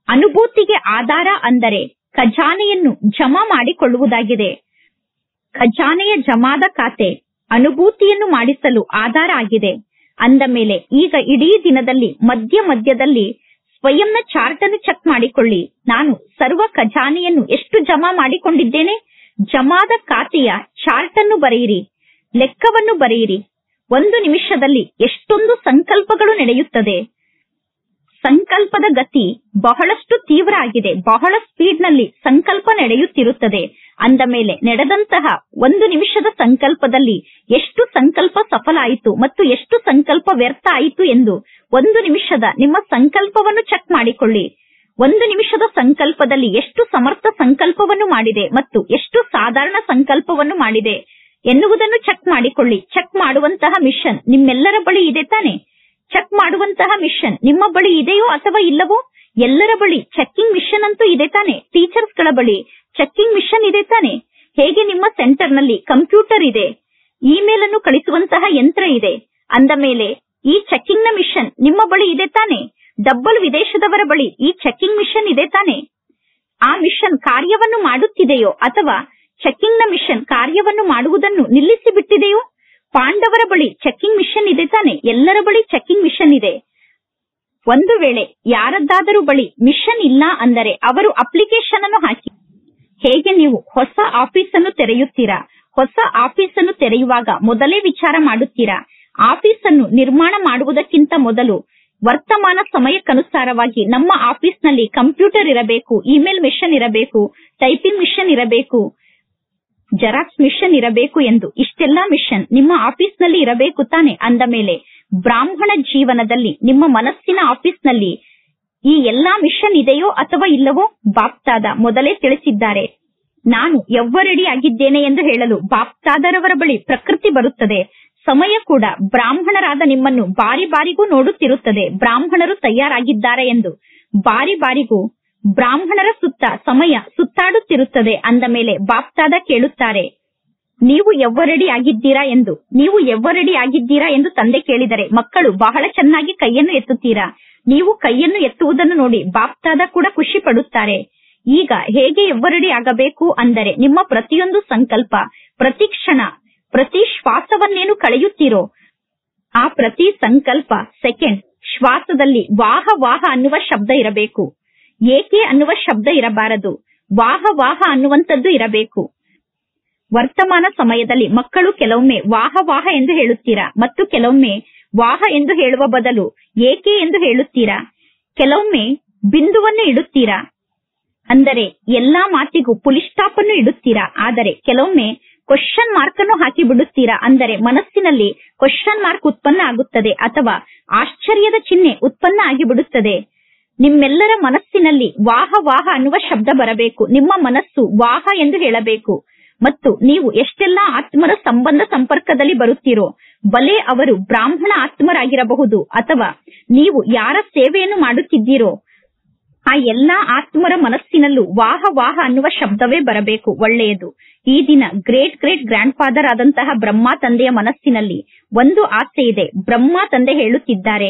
ಅನುಭೂತಿಗೆ ಆಧಾರ ಅಂದರೆ ಖಜಾನೆಯನ್ನು ಜಮಾ ಮಾಡಿಕೊಳ್ಳುವುದಾಗಿದೆ. ಖಜಾನೆಯ ಜಮಾದ ಖಾತೆ ಅನುಭೂತಿಯನ್ನು ಮಾಡಿಸಲು ಆಧಾರ ಆಗಿದೆ. ಅಂದ ಮೇಲೆ ಈಗ ಇಡೀ ದಿನದಲ್ಲಿ ಮಧ್ಯ ಮಧ್ಯದಲ್ಲಿ ಸ್ವಯಂನ ಚಾರ್ಟ್ ಅನ್ನು ಚೆಕ್ ಮಾಡಿಕೊಳ್ಳಿ. ನಾನು ಸರ್ವ ಖಜಾನೆಯನ್ನು ಎಷ್ಟು ಜಮಾ ಮಾಡಿಕೊಂಡಿದ್ದೇನೆ? ಜಮಾದ ಖಾತೆಯ ಚಾರ್ಟ್ ಅನ್ನು ಬರೆಯಿರಿ, ಲೆಕ್ಕವನ್ನು ಬರೆಯಿರಿ. 1 ನಿಮಿಷದಲ್ಲಿ ಎಷ್ಟೊಂದು ಸಂಕಲ್ಪಗಳು ನಡೆಯುತ್ತದೆ. ಸಂಕಲ್ಪದ ಗತಿ ಬಹಳಷ್ಟು ತೀವ್ರ ಆಗಿದೆ. ಬಹಳ ಸ್ಪೀಡ್ ನಲ್ಲಿ ಸಂಕಲ್ಪ ನಡೆಯುತ್ತಿರುತ್ತದೆ. ಅಂದ ಮೇಲೆ ನಡೆದಂತಹ 1 ನಿಮಿಷದ ಸಂಕಲ್ಪದಲ್ಲಿ ಎಷ್ಟು ಸಂಕಲ್ಪ ಸಫಲ ಆಯಿತು ಮತ್ತು ಎಷ್ಟು ಸಂಕಲ್ಪ ವ್ಯರ್ಥ ಆಯಿತು ಎಂದು 1 ನಿಮಿಷದ ನಿಮ್ಮ ಸಂಕಲ್ಪವನ್ನು ಚೆಕ್ ಮಾಡಿಕೊಳ್ಳಿ. 1 ನಿಮಿಷದ ಸಂಕಲ್ಪದಲ್ಲಿ ಎಷ್ಟು ಸಮರ್ಥ ಸಂಕಲ್ಪವನ್ನು ಮಾಡಿದೆ ಮತ್ತು ಎಷ್ಟು ಸಾಧಾರಣ ಸಂಕಲ್ಪವನ್ನು ಮಾಡಿದೆ ಎನ್ನುವುದನ್ನು ಚೆಕ್ ಮಾಡಿಕೊಳ್ಳಿ. ಚೆಕ್ ಮಾಡುವಂತಹ ಮಿಷನ್ ನಿಮ್ಮೆಲ್ಲರ ಬಳಿ ಇದೆ ತಾನೆ? ಚೆಕ್ ಮಾಡುವಂತಹ ಮಿಷನ್ ನಿಮ್ಮ ಬಳಿ ಇದೆಯೋ ಅಥವಾ ಇಲ್ಲವೋ? ಎಲ್ಲರ ಬಳಿ ಚೆಕ್ಕಿಂಗ್ ಮಿಷನ್ ಅಂತೂ ಇದೆ ತಾನೆ? ಟೀಚರ್ಸ್ ಗಳ ಬಳಿ ಚೆಕ್ಕಿಂಗ್ ಮಿಷನ್ ಇದೆ ತಾನೆ? ಹೇಗೆ ನಿಮ್ಮ ಸೆಂಟರ್ ನಲ್ಲಿ ಕಂಪ್ಯೂಟರ್ ಇದೆ, ಇಮೇಲ್ ಅನ್ನು ಕಳಿಸುವಂತಹ ಯಂತ್ರ ಇದೆ. ಅಂದ ಮೇಲೆ ಈ ಚೆಕ್ಕಿಂಗ್ ನ ಮಿಷನ್ ನಿಮ್ಮ ಬಳಿ ಇದೆ ತಾನೆ? ಡಬ್ಬಲ್ ವಿದೇಶದವರ ಬಳಿ ಈ ಚೆಕ್ಕಿಂಗ್ ಮಿಷನ್ ಇದೆ ತಾನೆ? ಆ ಮಿಷನ್ ಕಾರ್ಯವನ್ನು ಮಾಡುತ್ತಿದೆಯೋ ಅಥವಾ ಚೆಕ್ಕಿಂಗ್ ನ ಮಿಷನ್ ಕಾರ್ಯವನ್ನು ಮಾಡುವುದನ್ನು ನಿಲ್ಲಿಸಿ ಬಿಟ್ಟಿದೆಯೋ? ಪಾಂಡವರ ಬಳಿ ಚೆಕ್ಕಿಂಗ್ ಮಿಷನ್ ಇದೆ ತಾನೆ? ಎಲ್ಲರ ಬಳಿ ಚೆಕ್ಕಿಂಗ್ ಮಿಷನ್ ಇದೆ. ಒಂದು ವೇಳೆ ಯಾರದ್ದಾದರೂ ಬಳಿ ಮಿಷನ್ ಇಲ್ಲ ಅಂದರೆ ಅವರು ಅಪ್ಲಿಕೇಶನ್ ಅನ್ನು ಹಾಕಿ. ಹೇಗೆ ನೀವು ಹೊಸ ಆಫೀಸ್ ಅನ್ನು ತೆರೆಯುತ್ತೀರಾ? ಹೊಸ ಆಫೀಸ್ ಅನ್ನು ತೆರೆಯುವಾಗ ಮೊದಲೇ ವಿಚಾರ ಮಾಡುತ್ತೀರಾ? ಆಫೀಸ್ ಅನ್ನು ನಿರ್ಮಾಣ ಮಾಡುವುದಕ್ಕಿಂತ ಮೊದಲು ವರ್ತಮಾನ ಸಮಯಕ್ಕನುಸಾರವಾಗಿ ನಮ್ಮ ಆಫೀಸ್ ನಲ್ಲಿ ಕಂಪ್ಯೂಟರ್ ಇರಬೇಕು, ಇಮೇಲ್ ಮಿಷನ್ ಇರಬೇಕು, ಟೈಪಿಂಗ್ ಮಿಷನ್ ಇರಬೇಕು, ಜೆರಾಕ್ಸ್ ಮಿಷನ್ ಇರಬೇಕು ಎಂದು ಇಷ್ಟೆಲ್ಲಾ ಮಿಷನ್ ನಿಮ್ಮ ಆಫೀಸ್ ನಲ್ಲಿ ಇರಬೇಕು ತಾನೆ? ಅಂದ ಮೇಲೆ ಬ್ರಾಹ್ಮಣ ಜೀವನದಲ್ಲಿ ನಿಮ್ಮ ಮನಸ್ಸಿನ ಆಫೀಸ್ ನಲ್ಲಿ ಈ ಎಲ್ಲಾ ಮಿಷನ್ ಇದೆಯೋ ಅಥವಾ ಇಲ್ಲವೋ? ಬಾಪ್ತಾದ ಮೊದಲೇ ತಿಳಿಸಿದ್ದಾರೆ. ನಾನು ಎವ್ವರೆಡಿ ಆಗಿದ್ದೇನೆ ಎಂದು ಹೇಳಲು ಬಾಪ್ತಾದರವರ ಬಳಿ ಪ್ರಕೃತಿ ಬರುತ್ತದೆ. ಸಮಯ ಕೂಡ ಬ್ರಾಹ್ಮಣರಾದ ನಿಮ್ಮನ್ನು ಬಾರಿ ಬಾರಿಗೂ ನೋಡುತ್ತಿರುತ್ತದೆ. ಬ್ರಾಹ್ಮಣರು ತಯಾರಾಗಿದ್ದಾರೆ ಎಂದು ಬಾರಿ ಬಾರಿಗೂ ಬ್ರಾಹ್ಮಣರ ಸುತ್ತ ಸಮಯ ಸುತ್ತಾಡುತ್ತಿರುತ್ತದೆ. ಅಂದ ಮೇಲೆ ಬಾಪ್ತಾದ ಕೇಳುತ್ತಾರೆ, ನೀವು ಎವ್ವರೆಡಿ ಆಗಿದ್ದೀರಾ ಎಂದು. ನೀವು ಎವ್ವರೆಡಿ ಆಗಿದ್ದೀರಾ ಎಂದು ತಂದೆ ಕೇಳಿದರೆ ಮಕ್ಕಳು ಬಹಳ ಚೆನ್ನಾಗಿ ಕೈಯನ್ನು ಎತ್ತುತ್ತೀರಾ. ನೀವು ಕೈಯನ್ನು ಎತ್ತುವುದನ್ನು ನೋಡಿ ಬಾಪ್ತಾದ ಕೂಡ ಖುಷಿ ಪಡುತ್ತಾರೆ. ಈಗ ಹೇಗೆ ಎವ್ವರೆಡಿ ಆಗಬೇಕು ಅಂದರೆ ನಿಮ್ಮ ಪ್ರತಿಯೊಂದು ಸಂಕಲ್ಪ, ಪ್ರತಿ ಕ್ಷಣ, ಪ್ರತಿ ಶ್ವಾಸವನ್ನೇನು ಕಳೆಯುತ್ತೀರೋ ಆ ಪ್ರತಿ ಸಂಕಲ್ಪ, ಸೆಕೆಂಡ್, ಶ್ವಾಸದಲ್ಲಿ ವಾಹ ವಾಹ ಅನ್ನುವ ಶಬ್ದ ಇರಬೇಕು. ಏಕೆ ಅನ್ನುವ ಶಬ್ದ ಇರಬಾರದು. ವಾಹ ವಾಹ ಅನ್ನುವಂಥದ್ದು ಇರಬೇಕು. ವರ್ತಮಾನ ಸಮಯದಲ್ಲಿ ಮಕ್ಕಳು ಕೆಲವೊಮ್ಮೆ ವಾಹ ವಾಹ ಎಂದು ಹೇಳುತ್ತೀರಾ ಮತ್ತು ಕೆಲವೊಮ್ಮೆ ವಾಹ ಎಂದು ಹೇಳುವ ಬದಲು ಏಕೆ ಎಂದು ಹೇಳುತ್ತೀರಾ. ಕೆಲವೊಮ್ಮೆ ಬಿಂದುವನ್ನು ಇಡುತ್ತೀರಾ, ಅಂದರೆ ಎಲ್ಲಾ ಮಾತಿಗೂ ಪುಲಿ ಸ್ಟಾಪ್ ಅನ್ನು ಇಡುತ್ತೀರಾ. ಆದರೆ ಕೆಲವೊಮ್ಮೆ ಕ್ವಶನ್ ಮಾರ್ಕ್ ಅನ್ನು ಹಾಕಿ ಬಿಡುತ್ತೀರಾ, ಅಂದರೆ ಮನಸ್ಸಿನಲ್ಲಿ ಕ್ವಶನ್ ಮಾರ್ಕ್ ಉತ್ಪನ್ನ ಆಗುತ್ತದೆ ಅಥವಾ ಆಶ್ಚರ್ಯದ ಚಿಹ್ನೆ ಉತ್ಪನ್ನ ಆಗಿಬಿಡುತ್ತದೆ. ನಿಮ್ಮೆಲ್ಲರ ಮನಸ್ಸಿನಲ್ಲಿ ವಾಹ ವಾಹ ಅನ್ನುವ ಶಬ್ದ ಬರಬೇಕು. ನಿಮ್ಮ ಮನಸ್ಸು ವಾಹ ಎಂದು ಹೇಳಬೇಕು. ಮತ್ತು ನೀವು ಎಷ್ಟೆಲ್ಲಾ ಆತ್ಮರ ಸಂಬಂಧ ಸಂಪರ್ಕದಲ್ಲಿ ಬರುತ್ತೀರೋ, ಬಲೆ ಅವರು ಬ್ರಾಹ್ಮಣ ಆತ್ಮರಾಗಿರಬಹುದು ಅಥವಾ ನೀವು ಯಾರ ಸೇವೆಯನ್ನು ಮಾಡುತ್ತಿದ್ದೀರೋ ಆ ಎಲ್ಲಾ ಆತ್ಮರ ಮನಸ್ಸಿನಲ್ಲೂ ವಾಹ ವಾಹ ಅನ್ನುವ ಶಬ್ದವೇ ಬರಬೇಕು. ಒಳ್ಳೆಯದು. ಈ ದಿನ ಗ್ರೇಟ್ ಗ್ರೇಟ್ ಗ್ರ್ಯಾಂಡ್ ಫಾದರ್ ಆದಂತಹ ಬ್ರಹ್ಮ ತಂದೆಯ ಮನಸ್ಸಿನಲ್ಲಿ ಒಂದು ಆಸೆ ಇದೆ. ಬ್ರಹ್ಮ ತಂದೆ ಹೇಳುತ್ತಿದ್ದಾರೆ,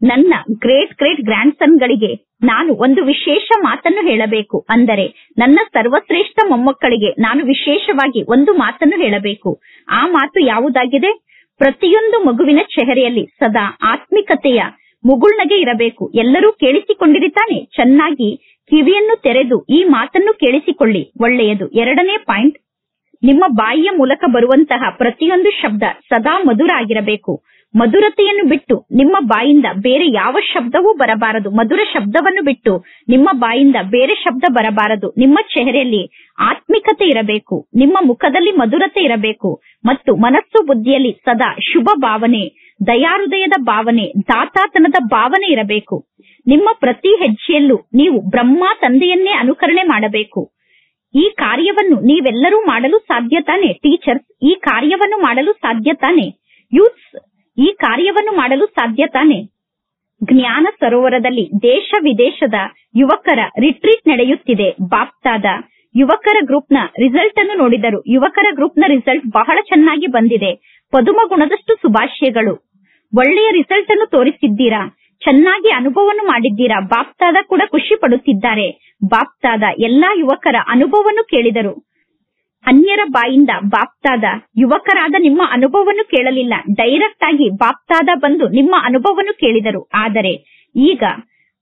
ನನ್ನ ಗ್ರೇಟ್ ಗ್ರೇಟ್ ಗ್ರ್ಯಾಂಡ್ ಸನ್ ಗಳಿಗೆ ನಾನು ಒಂದು ವಿಶೇಷ ಮಾತನ್ನು ಹೇಳಬೇಕು. ಅಂದರೆ ನನ್ನ ಸರ್ವಶ್ರೇಷ್ಠ ಮೊಮ್ಮಕ್ಕಳಿಗೆ ನಾನು ವಿಶೇಷವಾಗಿ ಒಂದು ಮಾತನ್ನು ಹೇಳಬೇಕು. ಆ ಮಾತು ಯಾವುದಾಗಿದೆ? ಪ್ರತಿಯೊಂದು ಮಗುವಿನ ಚೆಹರೆಯಲ್ಲಿ ಸದಾ ಆತ್ಮಿಕತೆಯ ಮುಗುಳ್ನಗೆ ಇರಬೇಕು. ಎಲ್ಲರೂ ಕೇಳಿಸಿಕೊಂಡಿರಿ ತಾನೆ? ಚೆನ್ನಾಗಿ ಕಿವಿಯನ್ನು ತೆರೆದು ಈ ಮಾತನ್ನು ಕೇಳಿಸಿಕೊಳ್ಳಿ. ಒಳ್ಳೆಯದು. 2ನೇ ಪಾಯಿಂಟ್, ನಿಮ್ಮ ಬಾಯಿಯ ಮೂಲಕ ಬರುವಂತಹ ಪ್ರತಿಯೊಂದು ಶಬ್ದ ಸದಾ ಮಧುರ ಆಗಿರಬೇಕು. ಮಧುರತೆಯನ್ನು ಬಿಟ್ಟು ನಿಮ್ಮ ಬಾಯಿಂದ ಬೇರೆ ಯಾವ ಶಬ್ದವೂ ಬರಬಾರದು. ಮಧುರ ಶಬ್ದವನ್ನು ಬಿಟ್ಟು ನಿಮ್ಮ ಬಾಯಿಂದ ಬೇರೆ ಶಬ್ದ ಬರಬಾರದು. ನಿಮ್ಮ ಚೆಹರೆಯಲ್ಲಿ ಆತ್ಮಿಕತೆ ಇರಬೇಕು, ನಿಮ್ಮ ಮುಖದಲ್ಲಿ ಮಧುರತೆ ಇರಬೇಕು ಮತ್ತು ಮನಸ್ಸು ಬುದ್ಧಿಯಲ್ಲಿ ಸದಾ ಶುಭ ಭಾವನೆ, ದಯಾಹೃದಯದ ಭಾವನೆ, ದಾತಾತನದ ಭಾವನೆ ಇರಬೇಕು. ನಿಮ್ಮ ಪ್ರತಿ ಹೆಜ್ಜೆಯಲ್ಲೂ ನೀವು ಬ್ರಹ್ಮ ತಂದೆಯನ್ನೇ ಅನುಕರಣೆ ಮಾಡಬೇಕು. ಈ ಕಾರ್ಯವನ್ನು ನೀವೆಲ್ಲರೂ ಮಾಡಲು ಸಾಧ್ಯ ತಾನೆ? ಟೀಚರ್ಸ್, ಈ ಕಾರ್ಯವನ್ನು ಮಾಡಲು ಸಾಧ್ಯ ತಾನೆ? ಯೂತ್ಸ್, ಈ ಕಾರ್ಯವನ್ನು ಮಾಡಲು ಸಾಧ್ಯ ತಾನೆ? ಜ್ಞಾನ ಸರೋವರದಲ್ಲಿ ದೇಶ ವಿದೇಶದ ಯುವಕರ ರಿಟ್ರೀಟ್ ನಡೆಯುತ್ತಿದೆ. ಬಾಪ್ತಾದ ಯುವಕರ ಗ್ರೂಪ್ನ ರಿಸಲ್ಟ್ ಅನ್ನು ನೋಡಿದರು. ಯುವಕರ ಗ್ರೂಪ್ನ ರಿಸಲ್ಟ್ ಬಹಳ ಚೆನ್ನಾಗಿ ಬಂದಿದೆ. ಪದುಮ ಗುಣದಷ್ಟು ಶುಭಾಶಯಗಳು. ಒಳ್ಳೆಯ ರಿಸಲ್ಟ್ ಅನ್ನು ತೋರಿಸಿದ್ದೀರಾ, ಚೆನ್ನಾಗಿ ಅನುಭವವನ್ನು ಮಾಡಿದ್ದೀರಾ. ಬಾಪ್ತಾದ ಕೂಡ ಖುಷಿ ಪಡುತ್ತಿದ್ದಾರೆ. ಬಾಪ್ತಾದ ಎಲ್ಲಾ ಯುವಕರ ಅನುಭವವನ್ನು ಕೇಳಿದರು. ಅನ್ಯರ ಬಾಯಿಂದ ಬಾಪ್ತಾದ ಯುವಕರಾದ ನಿಮ್ಮ ಅನುಭವವನ್ನು ಕೇಳಲಿಲ್ಲ. ಡೈರೆಕ್ಟ್ ಆಗಿ ಬಾಪ್ತಾದ ಬಂದು ನಿಮ್ಮ ಅನುಭವವನ್ನು ಕೇಳಿದರು. ಆದರೆ ಈಗ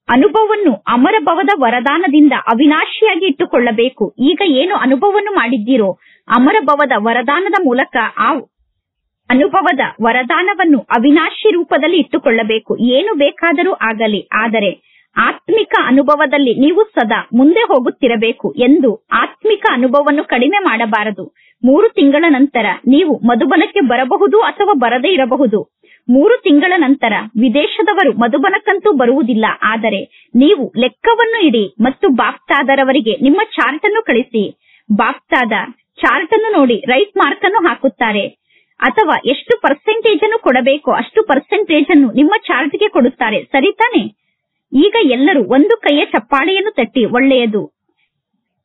ಅನುಭವವನ್ನು ಅಮರಭವದ ವರದಾನದಿಂದ ಅವಿನಾಶಿಯಾಗಿ ಇಟ್ಟುಕೊಳ್ಳಬೇಕು. ಈಗ ಏನು ಅನುಭವವನ್ನು ಮಾಡಿದ್ದೀರೋ ಅಮರಭವದ ವರದಾನದ ಮೂಲಕ ಆ ಅನುಭವದ ವರದಾನವನ್ನು ಅವಿನಾಶಿ ರೂಪದಲ್ಲಿ ಇಟ್ಟುಕೊಳ್ಳಬೇಕು. ಏನು ಬೇಕಾದರೂ ಆಗಲಿ, ಆದರೆ ಆತ್ಮಿಕ ಅನುಭವದಲ್ಲಿ ನೀವು ಸದಾ ಮುಂದೆ ಹೋಗುತ್ತಿರಬೇಕು ಎಂದು ಆತ್ಮಿಕ ಅನುಭವವನ್ನು ಕಡಿಮೆ ಮಾಡಬಾರದು. 3 ತಿಂಗಳ ನಂತರ ನೀವು ಮಧುಬನಕ್ಕೆ ಬರಬಹುದು ಅಥವಾ ಬರದೇ ಇರಬಹುದು. 3 ತಿಂಗಳ ನಂತರ ವಿದೇಶದವರು ಮಧುಬನಕ್ಕಂತೂ ಬರುವುದಿಲ್ಲ. ಆದರೆ ನೀವು ಲೆಕ್ಕವನ್ನು ಇಡಿ ಮತ್ತು ಬಾಪ್ತಾದರವರಿಗೆ ನಿಮ್ಮ ಚಾರ್ಟ್ ಅನ್ನು ಕಳಿಸಿ. ಬಾಪ್ತಾದ ಚಾರ್ಟ್ ಅನ್ನು ನೋಡಿ ರೈಟ್ ಮಾರ್ಕ್ ಅನ್ನು ಹಾಕುತ್ತಾರೆ, ಅಥವಾ ಎಷ್ಟು ಪರ್ಸೆಂಟೇಜ್ ಅನ್ನು ಕೊಡಬೇಕೋ ಅಷ್ಟು ಪರ್ಸೆಂಟೇಜ್ ಅನ್ನು ನಿಮ್ಮ ಚಾರ್ಟ್ಗೆ ಕೊಡುತ್ತಾರೆ. ಸರಿ ತಾನೆ? ಈಗ ಎಲ್ಲರೂ ಒಂದು ಕೈಯ ಚಪ್ಪಾಳೆಯನ್ನು ತಟ್ಟಿ. ಒಳ್ಳೆಯದು.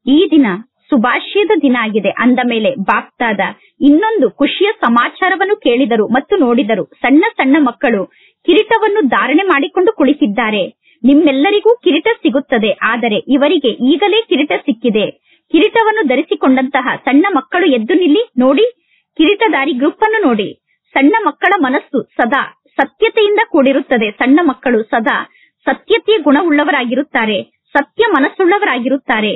ಈ ದಿನ ಶುಭಾಶಯದ ದಿನ ಆಗಿದೆ ಅಂದ ಮೇಲೆ ಬಾಪ್ತಾದ ಇನ್ನೊಂದು ಖುಷಿಯ ಸಮಾಚಾರವನ್ನು ಕೇಳಿದರು ಮತ್ತು ನೋಡಿದರು. ಸಣ್ಣ ಸಣ್ಣ ಮಕ್ಕಳು ಕಿರೀಟವನ್ನು ಧಾರಣೆ ಮಾಡಿಕೊಂಡು ಕುಳಿತಿದ್ದಾರೆ. ನಿಮ್ಮೆಲ್ಲರಿಗೂ ಕಿರೀಟ ಸಿಗುತ್ತದೆ, ಆದರೆ ಇವರಿಗೆ ಈಗಲೇ ಕಿರೀಟ ಸಿಕ್ಕಿದೆ. ಕಿರೀಟವನ್ನು ಧರಿಸಿಕೊಂಡಂತಹ ಸಣ್ಣ ಮಕ್ಕಳು ಎದ್ದು ನಿಲ್ಲಿ. ನೋಡಿ, ಕಿರೀಟಧಾರಿ ಗ್ರೂಪ್ ಅನ್ನು ನೋಡಿ. ಸಣ್ಣ ಮಕ್ಕಳ ಮನಸ್ಸು ಸದಾ ಸತ್ಯತೆಯಿಂದ ಕೂಡಿರುತ್ತದೆ. ಸಣ್ಣ ಮಕ್ಕಳು ಸದಾ ಸತ್ಯತೆಯ ಗುಣವುಳ್ಳವರಾಗಿರುತ್ತಾರೆ, ಸತ್ಯ ಮನಸ್ಸುಳ್ಳವರಾಗಿರುತ್ತಾರೆ.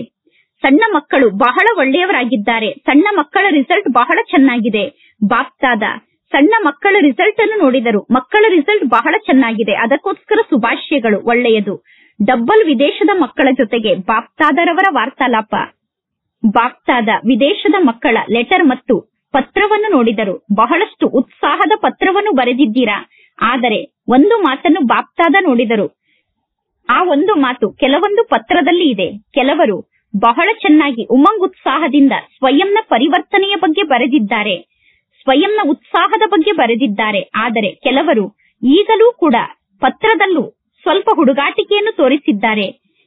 ಸಣ್ಣ ಮಕ್ಕಳು ಬಹಳ ಒಳ್ಳೆಯವರಾಗಿದ್ದಾರೆ. ಸಣ್ಣ ಮಕ್ಕಳ ರಿಸಲ್ಟ್ ಬಹಳ ಚೆನ್ನಾಗಿದೆ. ಬಾಪ್ತಾದ ಸಣ್ಣ ಮಕ್ಕಳ ರಿಸಲ್ಟ್ ಅನ್ನು ನೋಡಿದರು. ಮಕ್ಕಳ ರಿಸಲ್ಟ್ ಬಹಳ ಚೆನ್ನಾಗಿದೆ, ಅದಕ್ಕೋಸ್ಕರ ಶುಭಾಶಯಗಳು. ಒಳ್ಳೆಯದು. ಡಬ್ಬಲ್ ವಿದೇಶದ ಮಕ್ಕಳ ಜೊತೆಗೆ ಬಾಪ್ತಾದರವರ ವಾರ್ತಾಲಾಪ. ಬಾಪ್ತಾದ ವಿದೇಶದ ಮಕ್ಕಳ ಲೆಟರ್ ಮತ್ತು ಪತ್ರವನ್ನು ನೋಡಿದರು. ಬಹಳಷ್ಟು ಉತ್ಸಾಹದ ಪತ್ರವನ್ನು ಬರೆದಿದ್ದೀರಾ. ಆದರೆ ಒಂದು ಮಾತನ್ನು ಬಾಪ್ತಾದ ನೋಡಿದರು. ಆ ಒಂದು ಮಾತು ಕೆಲವೊಂದು ಪತ್ರದಲ್ಲಿ ಇದೆ. ಕೆಲವರು ಬಹಳ ಚೆನ್ನಾಗಿ ಉಮಂಗ್ ಉತ್ಸಾಹದಿಂದ ಸ್ವಯಂನ ಪರಿವರ್ತನೆಯ ಬಗ್ಗೆ ಬರೆದಿದ್ದಾರೆ, ಸ್ವಯಂನ ಉತ್ಸಾಹದ ಬಗ್ಗೆ ಬರೆದಿದ್ದಾರೆ. ಆದರೆ ಕೆಲವರು ಈಗಲೂ ಕೂಡ ಪತ್ರದಲ್ಲೂ ಸ್ವಲ್ಪ ಹುಡುಗಾಟಿಕೆಯನ್ನು ತೋರಿಸಿದ್ದಾರೆ.